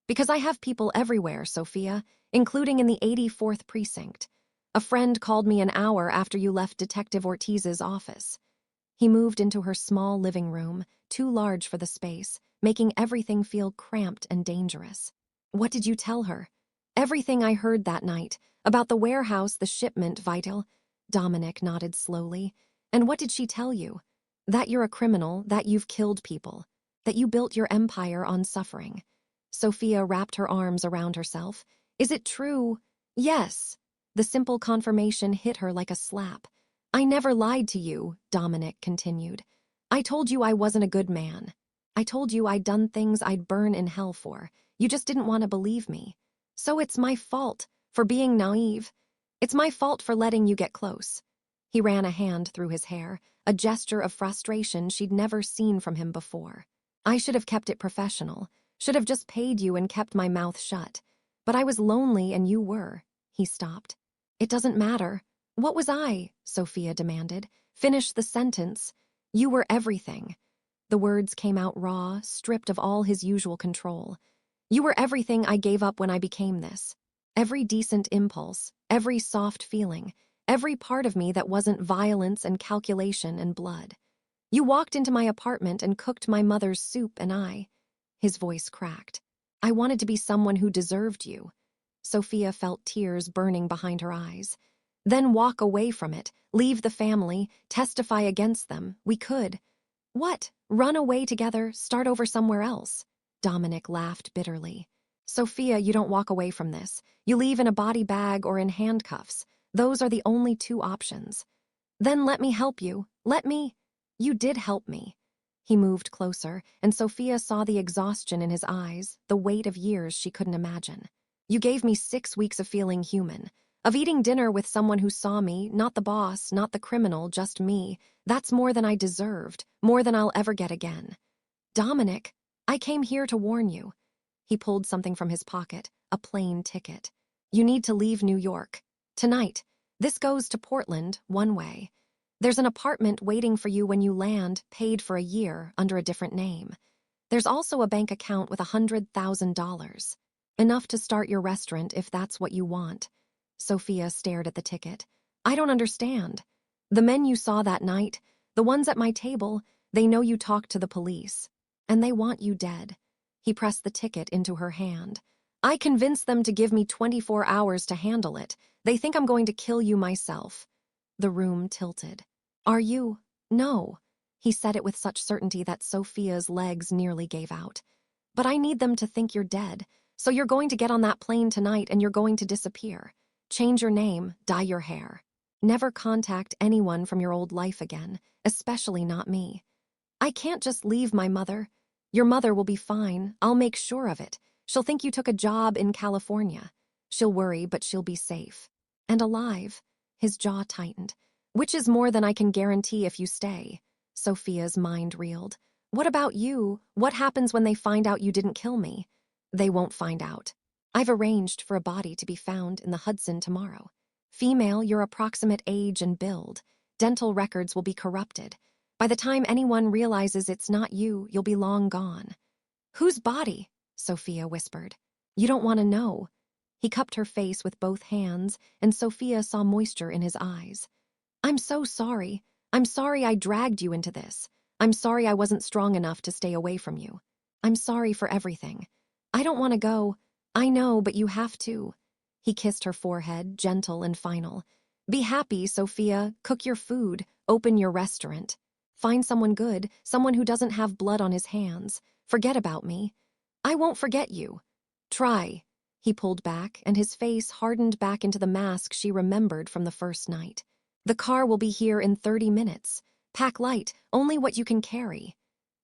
Because I have people everywhere, Sophia, including in the 84th precinct. A friend called me an hour after you left Detective Ortiz's office. He moved into her small living room, too large for the space, making everything feel cramped and dangerous. What did you tell her? Everything I heard that night, about the warehouse, the shipment, Vital. Dominic nodded slowly. And what did she tell you? That you're a criminal, that you've killed people, that you built your empire on suffering. Sophia wrapped her arms around herself. Is it true? Yes. The simple confirmation hit her like a slap. I never lied to you, Dominic continued. I told you I wasn't a good man. I told you I'd done things I'd burn in hell for. You just didn't want to believe me. So it's my fault for being naive. It's my fault for letting you get close. He ran a hand through his hair, a gesture of frustration she'd never seen from him before. I should have kept it professional, should have just paid you and kept my mouth shut. But I was lonely and you were. He stopped. It doesn't matter. What was I? Sophia demanded. Finish the sentence. You were everything. The words came out raw, stripped of all his usual control. You were everything I gave up when I became this. Every decent impulse, every soft feeling, every part of me that wasn't violence and calculation and blood. You walked into my apartment and cooked my mother's soup and His voice cracked. I wanted to be someone who deserved you. Sophia felt tears burning behind her eyes. Then walk away from it, leave the family, testify against them. We could. What? Run away together, start over somewhere else? Dominic laughed bitterly. Sophia, you don't walk away from this. You leave in a body bag or in handcuffs. Those are the only 2 options. Then let me help you. Let me. You did help me. He moved closer, and Sophia saw the exhaustion in his eyes, the weight of years she couldn't imagine. You gave me 6 weeks of feeling human, of eating dinner with someone who saw me, not the boss, not the criminal, just me. That's more than I deserved, more than I'll ever get again. Dominic, I came here to warn you. He pulled something from his pocket, a plane ticket. You need to leave New York. Tonight. This goes to Portland, one way. There's an apartment waiting for you when you land, paid for a year, under a different name. There's also a bank account with $100,000. Enough to start your restaurant if that's what you want. Sophia stared at the ticket. I don't understand. The men you saw that night, the ones at my table, they know you talked to the police. And they want you dead. He pressed the ticket into her hand. I convinced them to give me 24 hours to handle it. They think I'm going to kill you myself. The room tilted. Are you? No. He said it with such certainty that Sophia's legs nearly gave out. But I need them to think you're dead. So you're going to get on that plane tonight and you're going to disappear. Change your name, dye your hair. Never contact anyone from your old life again, especially not me. I can't just leave my mother. Your mother will be fine. I'll make sure of it. She'll think you took a job in California. She'll worry, but she'll be safe. And alive. His jaw tightened. Which is more than I can guarantee if you stay. Sophia's mind reeled. What about you? What happens when they find out you didn't kill me? They won't find out. I've arranged for a body to be found in the Hudson tomorrow. Female, your approximate age and build. Dental records will be corrupted. By the time anyone realizes it's not you, you'll be long gone. Whose body? Sophia whispered. You don't want to know. He cupped her face with both hands, and Sophia saw moisture in his eyes. I'm so sorry. I'm sorry I dragged you into this. I'm sorry I wasn't strong enough to stay away from you. I'm sorry for everything. I don't want to go. I know, but you have to. He kissed her forehead, gentle and final. Be happy, Sophia. Cook your food. Open your restaurant. Find someone good, someone who doesn't have blood on his hands. Forget about me. I won't forget you. Try. He pulled back, and his face hardened back into the mask she remembered from the first night. The car will be here in 30 minutes. Pack light, only what you can carry.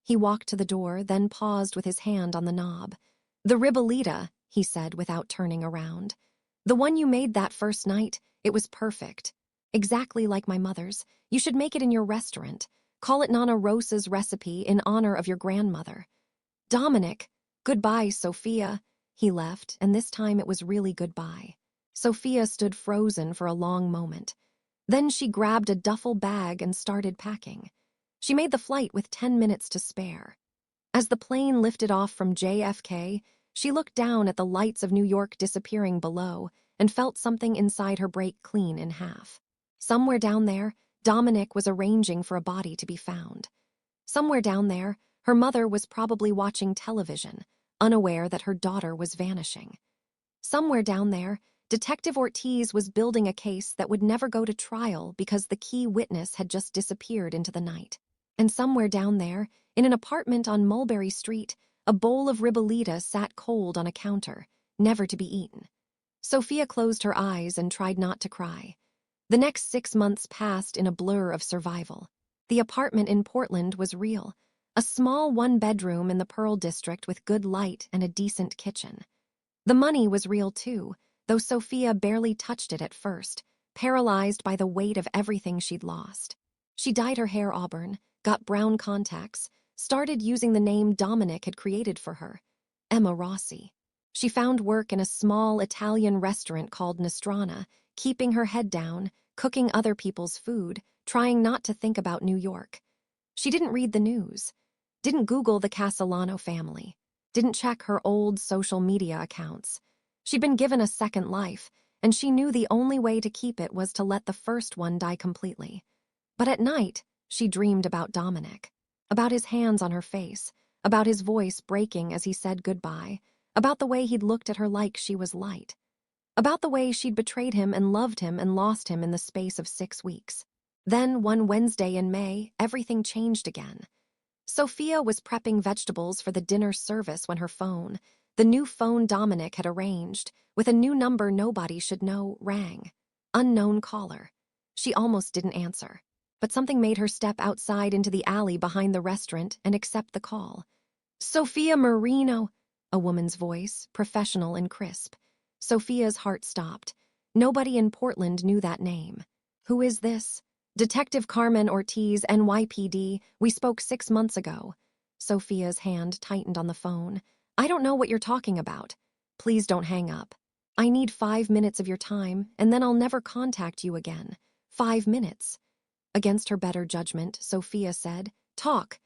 He walked to the door, then paused with his hand on the knob. The ribollita, he said without turning around. The one you made that first night, it was perfect. Exactly like my mother's. You should make it in your restaurant. Call it Nana Rosa's recipe in honor of your grandmother. Dominic, goodbye, Sophia. He left, and this time it was really goodbye. Sophia stood frozen for a long moment. Then she grabbed a duffel bag and started packing. She made the flight with 10 minutes to spare. As the plane lifted off from JFK, she looked down at the lights of New York disappearing below and felt something inside her break clean in half. Somewhere down there, Dominic was arranging for a body to be found. Somewhere down there, her mother was probably watching television, unaware that her daughter was vanishing. Somewhere down there, Detective Ortiz was building a case that would never go to trial because the key witness had just disappeared into the night. And somewhere down there, in an apartment on Mulberry Street, a bowl of ribollita sat cold on a counter, never to be eaten. Sophia closed her eyes and tried not to cry. The next 6 months passed in a blur of survival. The apartment in Portland was real, a small one-bedroom in the Pearl District with good light and a decent kitchen. The money was real too, though Sophia barely touched it at first, paralyzed by the weight of everything she'd lost. She dyed her hair auburn, got brown contacts, started using the name Dominic had created for her, Emma Rossi. She found work in a small Italian restaurant called Nostrana, keeping her head down, cooking other people's food, trying not to think about New York. She didn't read the news, didn't Google the Castellano family, didn't check her old social media accounts. She'd been given a second life, and she knew the only way to keep it was to let the first one die completely. But at night, she dreamed about Dominic, about his hands on her face, about his voice breaking as he said goodbye, about the way he'd looked at her like she was light, about the way she'd betrayed him and loved him and lost him in the space of 6 weeks. Then, one Wednesday in May, everything changed again. Sophia was prepping vegetables for the dinner service when her phone, the new phone Dominic had arranged, with a new number nobody should know, rang. Unknown caller. She almost didn't answer, but something made her step outside into the alley behind the restaurant and accept the call. Sophia Marino, a woman's voice, professional and crisp. Sophia's heart stopped. Nobody in Portland knew that name. Who is this? Detective Carmen Ortiz, NYPD. We spoke 6 months ago. Sophia's hand tightened on the phone. I don't know what you're talking about. Please don't hang up. I need 5 minutes of your time, and then I'll never contact you again. 5 minutes. Against her better judgment, Sophia said, Talk.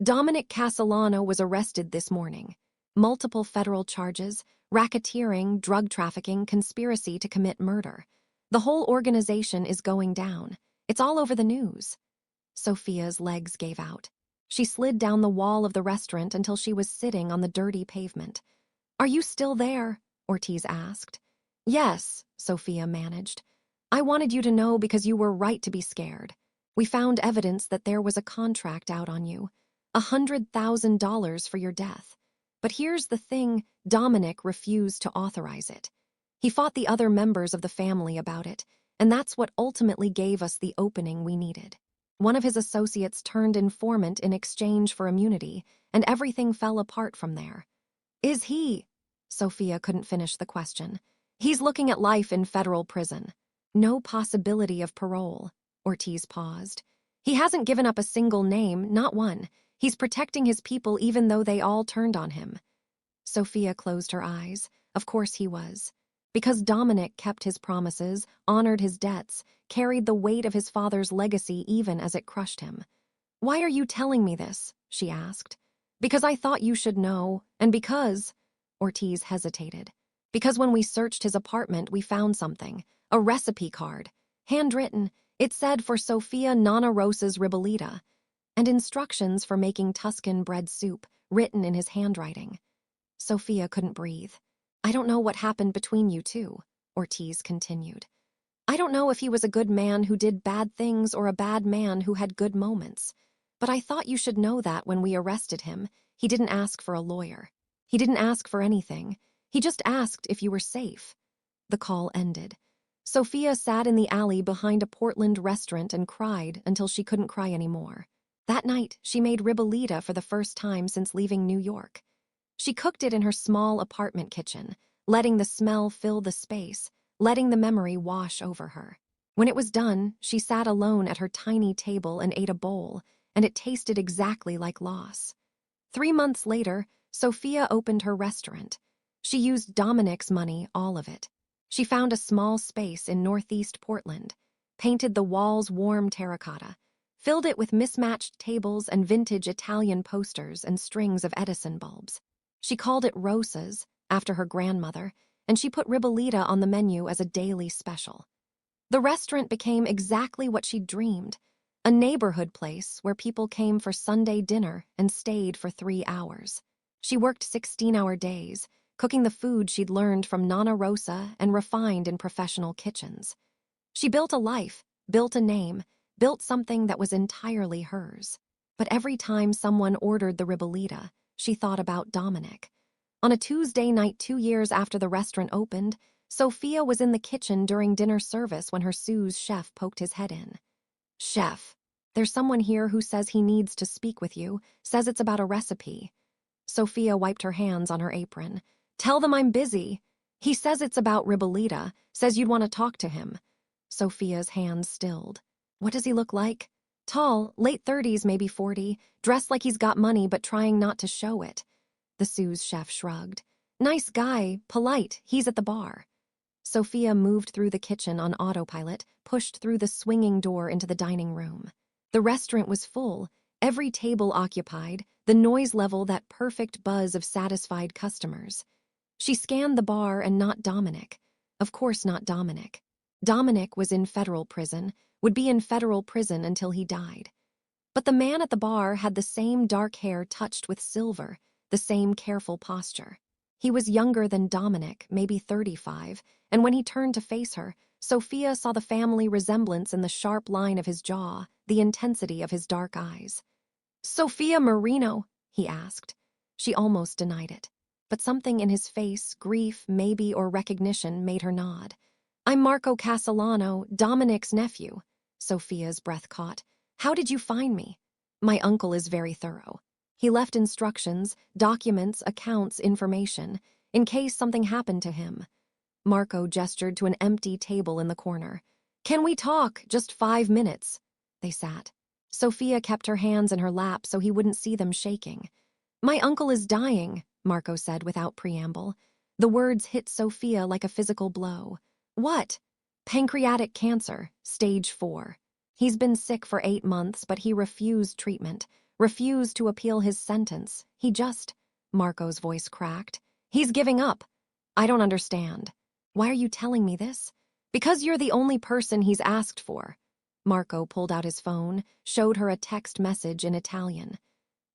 Dominic Castellano was arrested this morning. Multiple federal charges, racketeering, drug trafficking, conspiracy to commit murder. The whole organization is going down. It's all over the news. Sophia's legs gave out. She slid down the wall of the restaurant until she was sitting on the dirty pavement. Are you still there? Ortiz asked. Yes, Sophia managed. I wanted you to know because you were right to be scared. We found evidence that there was a contract out on you. $100,000 for your death. But here's the thing, Dominic refused to authorize it. He fought the other members of the family about it, and that's what ultimately gave us the opening we needed. One of his associates turned informant in exchange for immunity, and everything fell apart from there. Is he? Sophia couldn't finish the question. He's looking at life in federal prison. No possibility of parole. Ortiz paused. He hasn't given up a single name, not one. He's protecting his people even though they all turned on him. Sophia closed her eyes. Of course he was. Because Dominic kept his promises, honored his debts, carried the weight of his father's legacy even as it crushed him. "Why are you telling me this?" she asked. "Because I thought you should know, and because—" Ortiz hesitated. "Because when we searched his apartment, we found something. A recipe card. Handwritten. It said for Sofia Nana Rosa's ribollita. And instructions for making Tuscan bread soup, written in his handwriting." Sophia couldn't breathe. "I don't know what happened between you two," Ortiz continued. "I don't know if he was a good man who did bad things or a bad man who had good moments. But I thought you should know that when we arrested him, he didn't ask for a lawyer. He didn't ask for anything. He just asked if you were safe." The call ended. Sophia sat in the alley behind a Portland restaurant and cried until she couldn't cry anymore. That night, she made ribollita for the first time since leaving New York. She cooked it in her small apartment kitchen, letting the smell fill the space, letting the memory wash over her. When it was done, she sat alone at her tiny table and ate a bowl, and it tasted exactly like loss. 3 months later, Sophia opened her restaurant. She used Dominic's money, all of it. She found a small space in northeast Portland, painted the walls warm terracotta, filled it with mismatched tables and vintage Italian posters and strings of Edison bulbs. She called it Rosa's, after her grandmother, and she put ribollita on the menu as a daily special. The restaurant became exactly what she'd dreamed, a neighborhood place where people came for Sunday dinner and stayed for 3 hours. She worked 16-hour days, cooking the food she'd learned from Nana Rosa and refined in professional kitchens. She built a life, built a name, built something that was entirely hers. But every time someone ordered the ribollita, she thought about Dominic. On a Tuesday night 2 years after the restaurant opened, Sophia was in the kitchen during dinner service when her sous chef poked his head in. "Chef, there's someone here who says he needs to speak with you, says it's about a recipe." Sophia wiped her hands on her apron. "Tell them I'm busy. He says it's about ribollita, says you'd want to talk to him." Sophia's hands stilled. "What does he look like?" "Tall, late 30s, maybe 40, dressed like he's got money but trying not to show it." The sous chef shrugged. "Nice guy, polite, he's at the bar." Sophia moved through the kitchen on autopilot, pushed through the swinging door into the dining room. The restaurant was full, every table occupied, the noise level that perfect buzz of satisfied customers. She scanned the bar and not Dominic. Of course not Dominic. Dominic was in federal prison, would be in federal prison until he died. But the man at the bar had the same dark hair touched with silver, the same careful posture. He was younger than Dominic, maybe 35, and when he turned to face her, Sophia saw the family resemblance in the sharp line of his jaw, the intensity of his dark eyes. "Sophia Marino?" he asked. She almost denied it. But something in his face, grief, maybe, or recognition, made her nod. "I'm Marco Castellano, Dominic's nephew." Sophia's breath caught. "How did you find me?" "My uncle is very thorough. He left instructions, documents, accounts, information, in case something happened to him." Marco gestured to an empty table in the corner. "Can we talk? Just 5 minutes." They sat. Sophia kept her hands in her lap so he wouldn't see them shaking. "My uncle is dying," Marco said without preamble. The words hit Sophia like a physical blow. "What?" "Pancreatic cancer, stage 4. He's been sick for 8 months, but he refused treatment, refused to appeal his sentence. He just—" Marco's voice cracked. "He's giving up." "I don't understand." "Why are you telling me this?" "Because you're the only person he's asked for." Marco pulled out his phone, showed her a text message in Italian.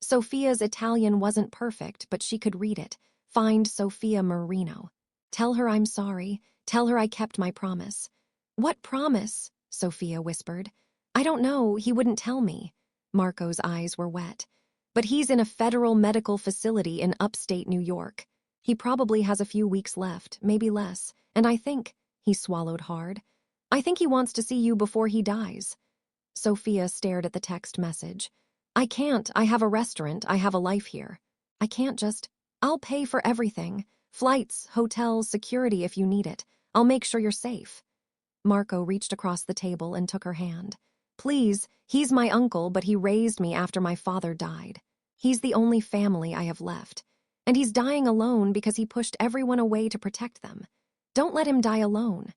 Sophia's Italian wasn't perfect, but she could read it. "Find Sophia Marino. Tell her I'm sorry. Tell her I kept my promise." "What promise?" Sophia whispered. "I don't know. He wouldn't tell me." Marco's eyes were wet. "But he's in a federal medical facility in upstate New York. He probably has a few weeks left, maybe less. And I think," he swallowed hard, "I think he wants to see you before he dies." Sophia stared at the text message. "I can't. I have a restaurant. I have a life here. I can't just—" "I'll pay for everything. Flights, hotels, security if you need it. I'll make sure you're safe." Marco reached across the table and took her hand. Please, he's my uncle, but he raised me after my father died. He's the only family I have left. And he's dying alone because he pushed everyone away to protect them. Don't let him die alone."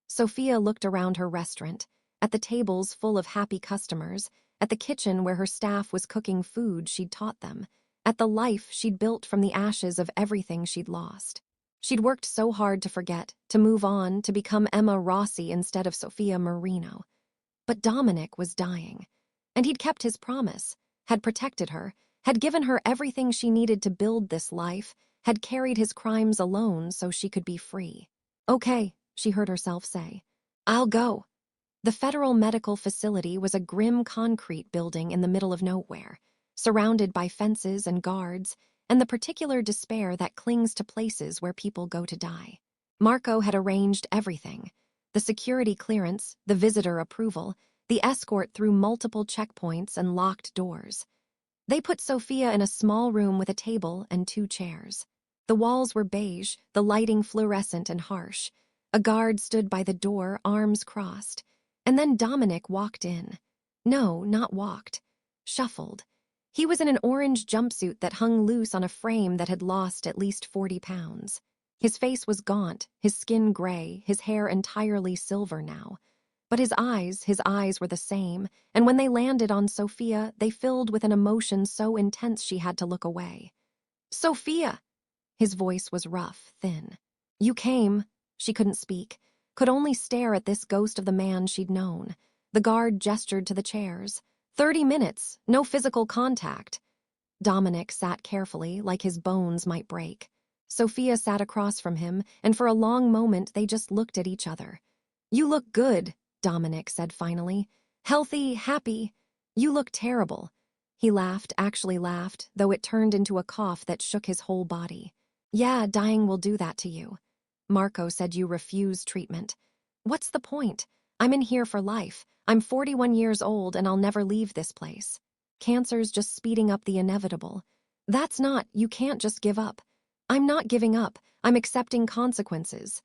Sophia looked around her restaurant, at the tables full of happy customers, at the kitchen where her staff was cooking food she'd taught them, at the life she'd built from the ashes of everything she'd lost. She'd worked so hard to forget, to move on, to become Emma Rossi instead of Sophia Marino. But Dominic was dying, and he'd kept his promise, had protected her, had given her everything she needed to build this life, had carried his crimes alone so she could be free. "Okay," she heard herself say. "I'll go." The Federal Medical Facility was a grim concrete building in the middle of nowhere, surrounded by fences and guards, and the particular despair that clings to places where people go to die. Marco had arranged everything: the security clearance, the visitor approval, the escort through multiple checkpoints and locked doors. They put Sophia in a small room with a table and 2 chairs. The walls were beige, the lighting fluorescent and harsh. A guard stood by the door, arms crossed. And then Dominic walked in. No, not walked. Shuffled. He was in an orange jumpsuit that hung loose on a frame that had lost at least 40 pounds. His face was gaunt, his skin gray, his hair entirely silver now. But his eyes were the same, and when they landed on Sophia, they filled with an emotion so intense she had to look away. "Sophia!" His voice was rough, thin. "You came." She couldn't speak, could only stare at this ghost of the man she'd known. The guard gestured to the chairs. 30 minutes, no physical contact. Dominic sat carefully, like his bones might break. Sophia sat across from him, and for a long moment they just looked at each other. "You look good," Dominic said finally. "Healthy, happy. You look terrible." He laughed, actually laughed, though it turned into a cough that shook his whole body. "Yeah, dying will do that to you. Marco said you refuse treatment. What's the point? I'm in here for life. I'm 41 years old and I'll never leave this place. Cancer's just speeding up the inevitable. That's not, you can't just give up." "I'm not giving up. I'm accepting consequences."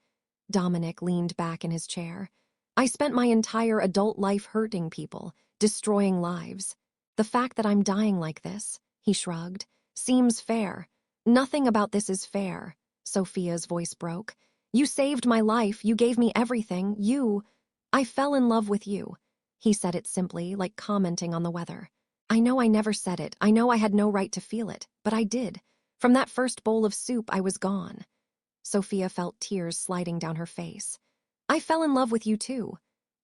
Dominic leaned back in his chair. "I spent my entire adult life hurting people, destroying lives. The fact that I'm dying like this," he shrugged, "seems fair." "Nothing about this is fair," Sophia's voice broke. "You saved my life, you gave me everything, I fell in love with you." He said it simply, like commenting on the weather. "I know I never said it, I know I had no right to feel it, but I did. From that first bowl of soup, I was gone." Sophia felt tears sliding down her face. "I fell in love with you too."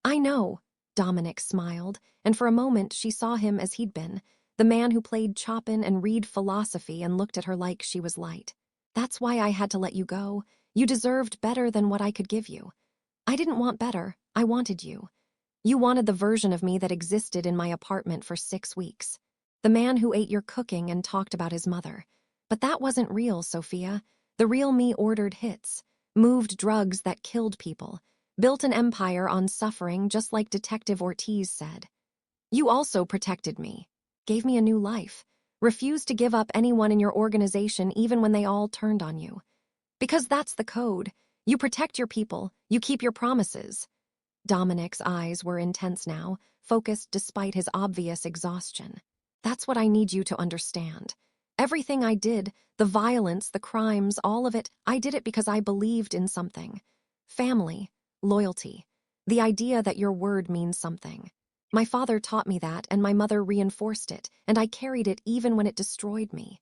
"I know." Dominic smiled, and for a moment she saw him as he'd been, the man who played Chopin and read philosophy and looked at her like she was light. "That's why I had to let you go. You deserved better than what I could give you." "I didn't want better, I wanted you. You wanted the version of me that existed in my apartment for 6 weeks. The man who ate your cooking and talked about his mother. But that wasn't real, Sophia. The real me ordered hits, moved drugs that killed people, built an empire on suffering just like Detective Ortiz said. You also protected me, gave me a new life, refused to give up anyone in your organization even when they all turned on you. Because that's the code. You protect your people, you keep your promises." Dominic's eyes were intense now, focused despite his obvious exhaustion. "That's what I need you to understand. Everything I did, the violence, the crimes, all of it, I did it because I believed in something. Family, loyalty, the idea that your word means something. My father taught me that, and my mother reinforced it, and I carried it even when it destroyed me.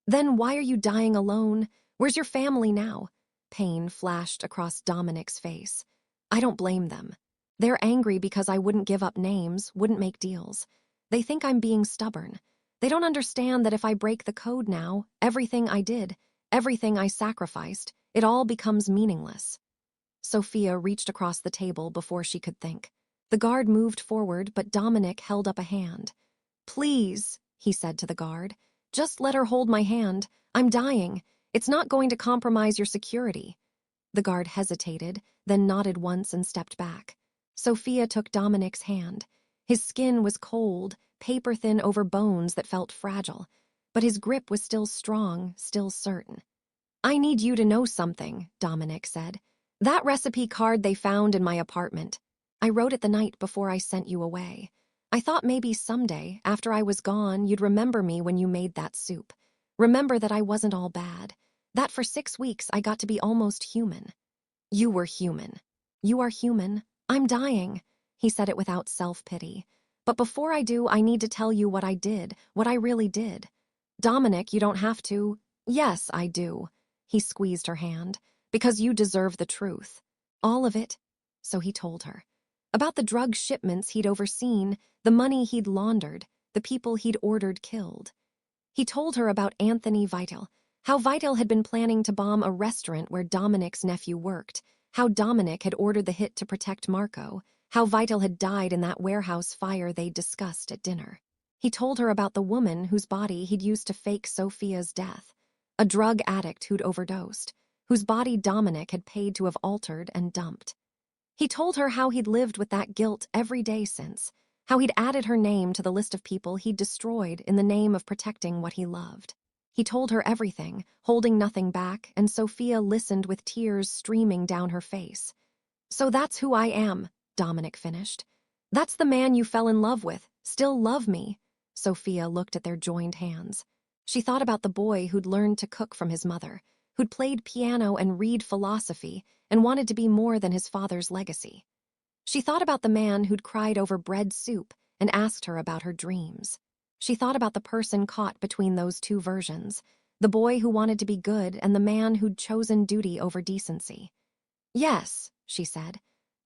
Then why are you dying alone? Where's your family now?" Pain flashed across Dominic's face. "I don't blame them. They're angry because I wouldn't give up names, wouldn't make deals. They think I'm being stubborn. They don't understand that if I break the code now, everything I did, everything I sacrificed, it all becomes meaningless." Sophia reached across the table before she could think. The guard moved forward, but Dominic held up a hand. "Please," he said to the guard, "just let her hold my hand. I'm dying. It's not going to compromise your security." The guard hesitated, then nodded once and stepped back. Sophia took Dominic's hand. His skin was cold, paper-thin over bones that felt fragile, but his grip was still strong, still certain. "I need you to know something," Dominic said. "That recipe card they found in my apartment. I wrote it the night before I sent you away. I thought maybe someday, after I was gone, you'd remember me when you made that soup. Remember that I wasn't all bad. That for 6 weeks I got to be almost human. You were human. You are human. I'm dying. He said it without self-pity. But before I do, I need to tell you what I did, what I really did. Dominic, you don't have to. Yes, I do. He squeezed her hand. Because you deserve the truth. All of it. So he told her. About the drug shipments he'd overseen, the money he'd laundered, the people he'd ordered killed. He told her about Anthony Vital, how Vital had been planning to bomb a restaurant where Dominic's nephew worked, how Dominic had ordered the hit to protect Marco, how Vital had died in that warehouse fire they'd discussed at dinner. He told her about the woman whose body he'd used to fake Sophia's death, a drug addict who'd overdosed, whose body Dominic had paid to have altered and dumped. He told her how he'd lived with that guilt every day since, how he'd added her name to the list of people he'd destroyed in the name of protecting what he loved. He told her everything, holding nothing back, and Sophia listened with tears streaming down her face. So that's who I am, Dominic finished. That's the man you fell in love with, still love me. Sophia looked at their joined hands. She thought about the boy who'd learned to cook from his mother, who'd played piano and read philosophy, and wanted to be more than his father's legacy. She thought about the man who'd cried over bread soup and asked her about her dreams. She thought about the person caught between those two versions, the boy who wanted to be good and the man who'd chosen duty over decency. Yes, she said,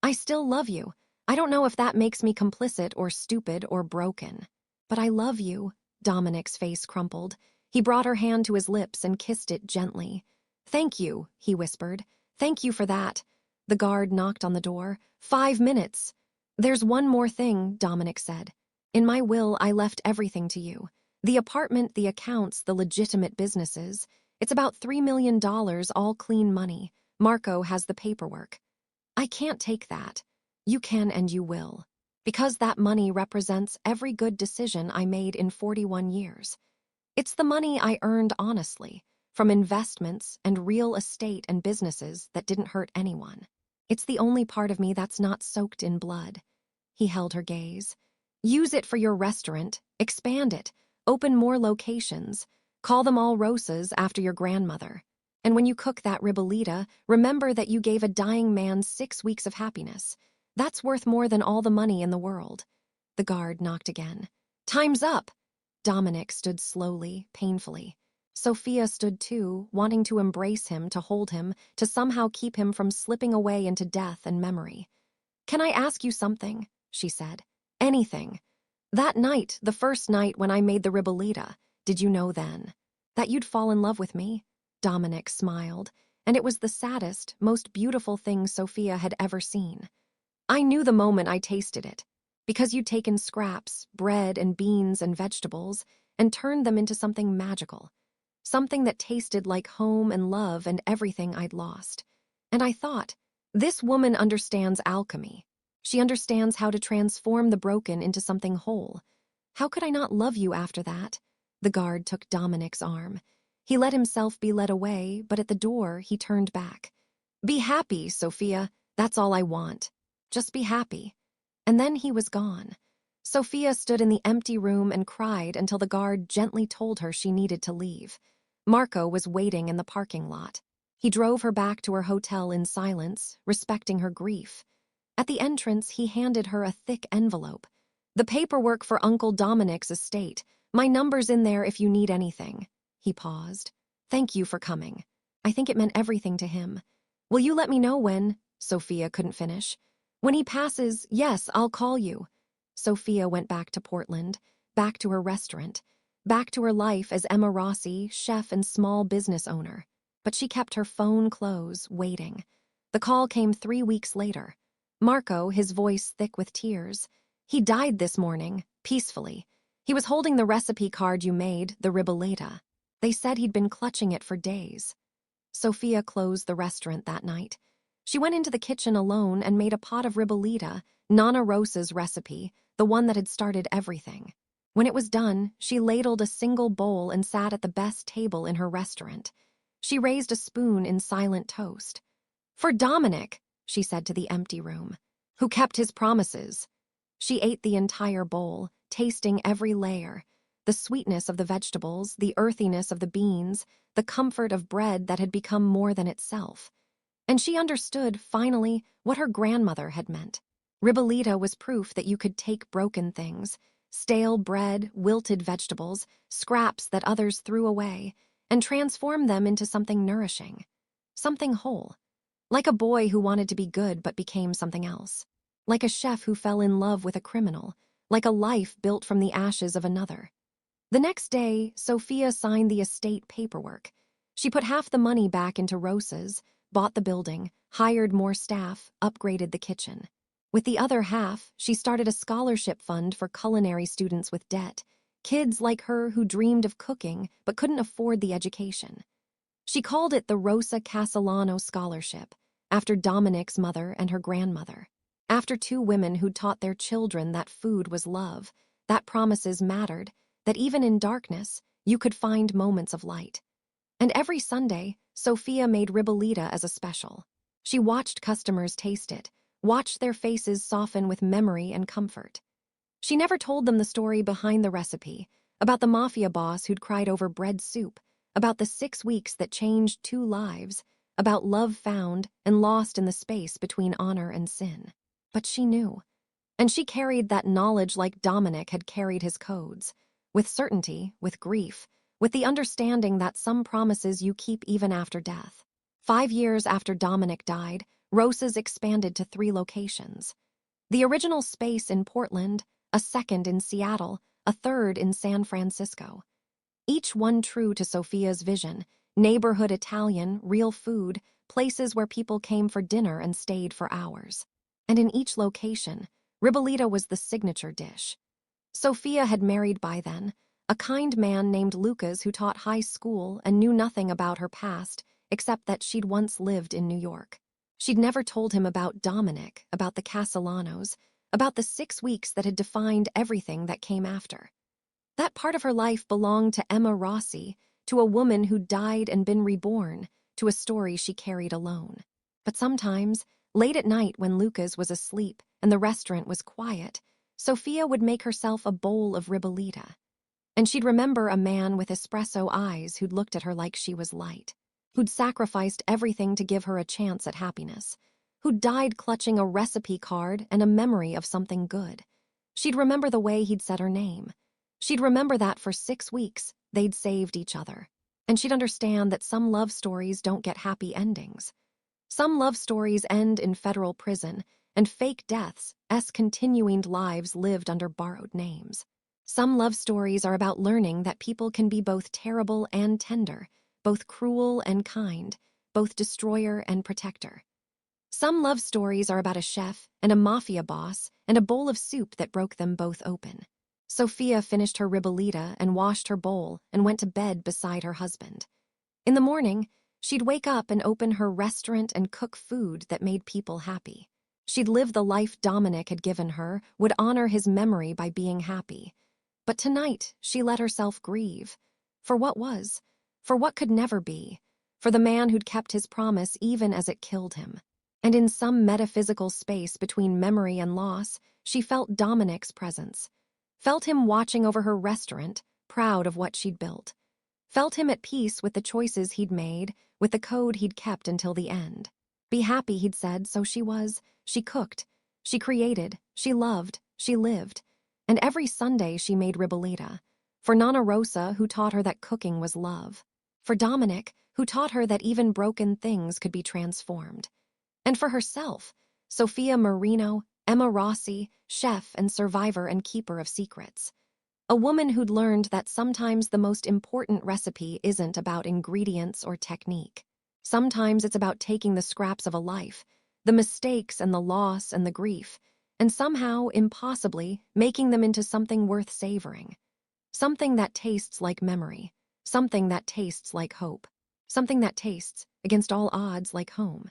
I still love you. I don't know if that makes me complicit or stupid or broken. But I love you. Dominic's face crumpled. He brought her hand to his lips and kissed it gently. Thank you, he whispered. Thank you for that. The guard knocked on the door. 5 minutes. There's one more thing, Dominic said. In my will, I left everything to you. The apartment, the accounts, the legitimate businesses. It's about $3 million, all clean money. Marco has the paperwork. I can't take that. You can and you will. Because that money represents every good decision I made in 41 years. It's the money I earned honestly, from investments and real estate and businesses that didn't hurt anyone. It's the only part of me that's not soaked in blood. He held her gaze. Use it for your restaurant, expand it, open more locations, call them all Rosas after your grandmother. And when you cook that ribollita, remember that you gave a dying man 6 weeks of happiness. That's worth more than all the money in the world. The guard knocked again. Time's up! Dominic stood slowly, painfully. Sophia stood too, wanting to embrace him, to hold him, to somehow keep him from slipping away into death and memory. Can I ask you something? She said. Anything. That night, the first night when I made the ribollita, did you know then that you'd fall in love with me? Dominic smiled, and it was the saddest, most beautiful thing Sophia had ever seen. I knew the moment I tasted it, because you'd taken scraps, bread and beans and vegetables, and turned them into something magical. Something that tasted like home and love and everything I'd lost. And I thought, this woman understands alchemy. She understands how to transform the broken into something whole. How could I not love you after that? The guard took Dominic's arm. He let himself be led away, but at the door he turned back. Be happy, Sophia. That's all I want. Just be happy. And then he was gone. Sophia stood in the empty room and cried until the guard gently told her she needed to leave. Marco was waiting in the parking lot. He drove her back to her hotel in silence, respecting her grief. At the entrance, he handed her a thick envelope. The paperwork for Uncle Dominic's estate. My number's in there if you need anything. He paused. Thank you for coming. I think it meant everything to him. Will you let me know when? Sophia couldn't finish. When he passes, yes, I'll call you. Sophia went back to Portland, back to her restaurant, back to her life as Emma Rossi, chef and small business owner. But she kept her phone close, waiting. The call came 3 weeks later. Marco, his voice thick with tears. He died this morning, peacefully. He was holding the recipe card you made, the ribollita. They said he'd been clutching it for days. Sophia closed the restaurant that night. She went into the kitchen alone and made a pot of ribollita, Nana Rosa's recipe, the one that had started everything. When it was done, she ladled a single bowl and sat at the best table in her restaurant. She raised a spoon in silent toast. For Dominic, she said to the empty room, who kept his promises. She ate the entire bowl, tasting every layer, the sweetness of the vegetables, the earthiness of the beans, the comfort of bread that had become more than itself. And she understood, finally, what her grandmother had meant. Ribollita was proof that you could take broken things, stale bread, wilted vegetables, scraps that others threw away, and transform them into something nourishing, something whole. Like a boy who wanted to be good but became something else. Like a chef who fell in love with a criminal. Like a life built from the ashes of another. The next day, Sophia signed the estate paperwork. She put half the money back into Rosa's, bought the building, hired more staff, upgraded the kitchen. With the other half, she started a scholarship fund for culinary students with debt, kids like her who dreamed of cooking but couldn't afford the education. She called it the Rosa Castellano Scholarship, after Dominic's mother and her grandmother. After two women who'd taught their children that food was love, that promises mattered, that even in darkness, you could find moments of light. And every Sunday, Sophia made ribollita as a special. She watched customers taste it, watched their faces soften with memory and comfort. She never told them the story behind the recipe, about the mafia boss who'd cried over bread soup, about the 6 weeks that changed 2 lives, about love found and lost in the space between honor and sin. But she knew. And she carried that knowledge like Dominic had carried his codes, with certainty, with grief, with the understanding that some promises you keep even after death. 5 years after Dominic died, Rosa's expanded to 3 locations. The original space in Portland, a second in Seattle, a third in San Francisco. Each one true to Sophia's vision, neighborhood Italian, real food, places where people came for dinner and stayed for hours. And in each location, ribollita was the signature dish. Sophia had married by then, a kind man named Lucas who taught high school and knew nothing about her past except that she'd once lived in New York. She'd never told him about Dominic, about the Castellanos, about the 6 weeks that had defined everything that came after. That part of her life belonged to Emma Rossi, to a woman who died and been reborn, to a story she carried alone. But sometimes, late at night when Lucas was asleep and the restaurant was quiet, Sophia would make herself a bowl of ribollita. And she'd remember a man with espresso eyes who'd looked at her like she was light, who'd sacrificed everything to give her a chance at happiness, who'd died clutching a recipe card and a memory of something good. She'd remember the way he'd said her name. She'd remember that for 6 weeks, they'd saved each other. And she'd understand that some love stories don't get happy endings. Some love stories end in federal prison, and fake deaths, continuing lives lived under borrowed names. Some love stories are about learning that people can be both terrible and tender, both cruel and kind, both destroyer and protector. Some love stories are about a chef and a mafia boss and a bowl of soup that broke them both open. Sophia finished her ribollita and washed her bowl and went to bed beside her husband. In the morning, she'd wake up and open her restaurant and cook food that made people happy. She'd live the life Dominic had given her, would honor his memory by being happy. But tonight, she let herself grieve. For what was, for what could never be, for the man who'd kept his promise even as it killed him. And in some metaphysical space between memory and loss, she felt Dominic's presence. Felt him watching over her restaurant, proud of what she'd built. Felt him at peace with the choices he'd made, with the code he'd kept until the end. Be happy, he'd said, so she was. She cooked. She created. She loved. She lived. And every Sunday she made ribollita. For Nonna Rosa, who taught her that cooking was love. For Dominic, who taught her that even broken things could be transformed. And for herself, Sophia Marino, Emma Rossi, chef and survivor and keeper of secrets. A woman who'd learned that sometimes the most important recipe isn't about ingredients or technique. Sometimes it's about taking the scraps of a life, the mistakes and the loss and the grief, and somehow, impossibly, making them into something worth savoring. Something that tastes like memory. Something that tastes like hope. Something that tastes, against all odds, like home.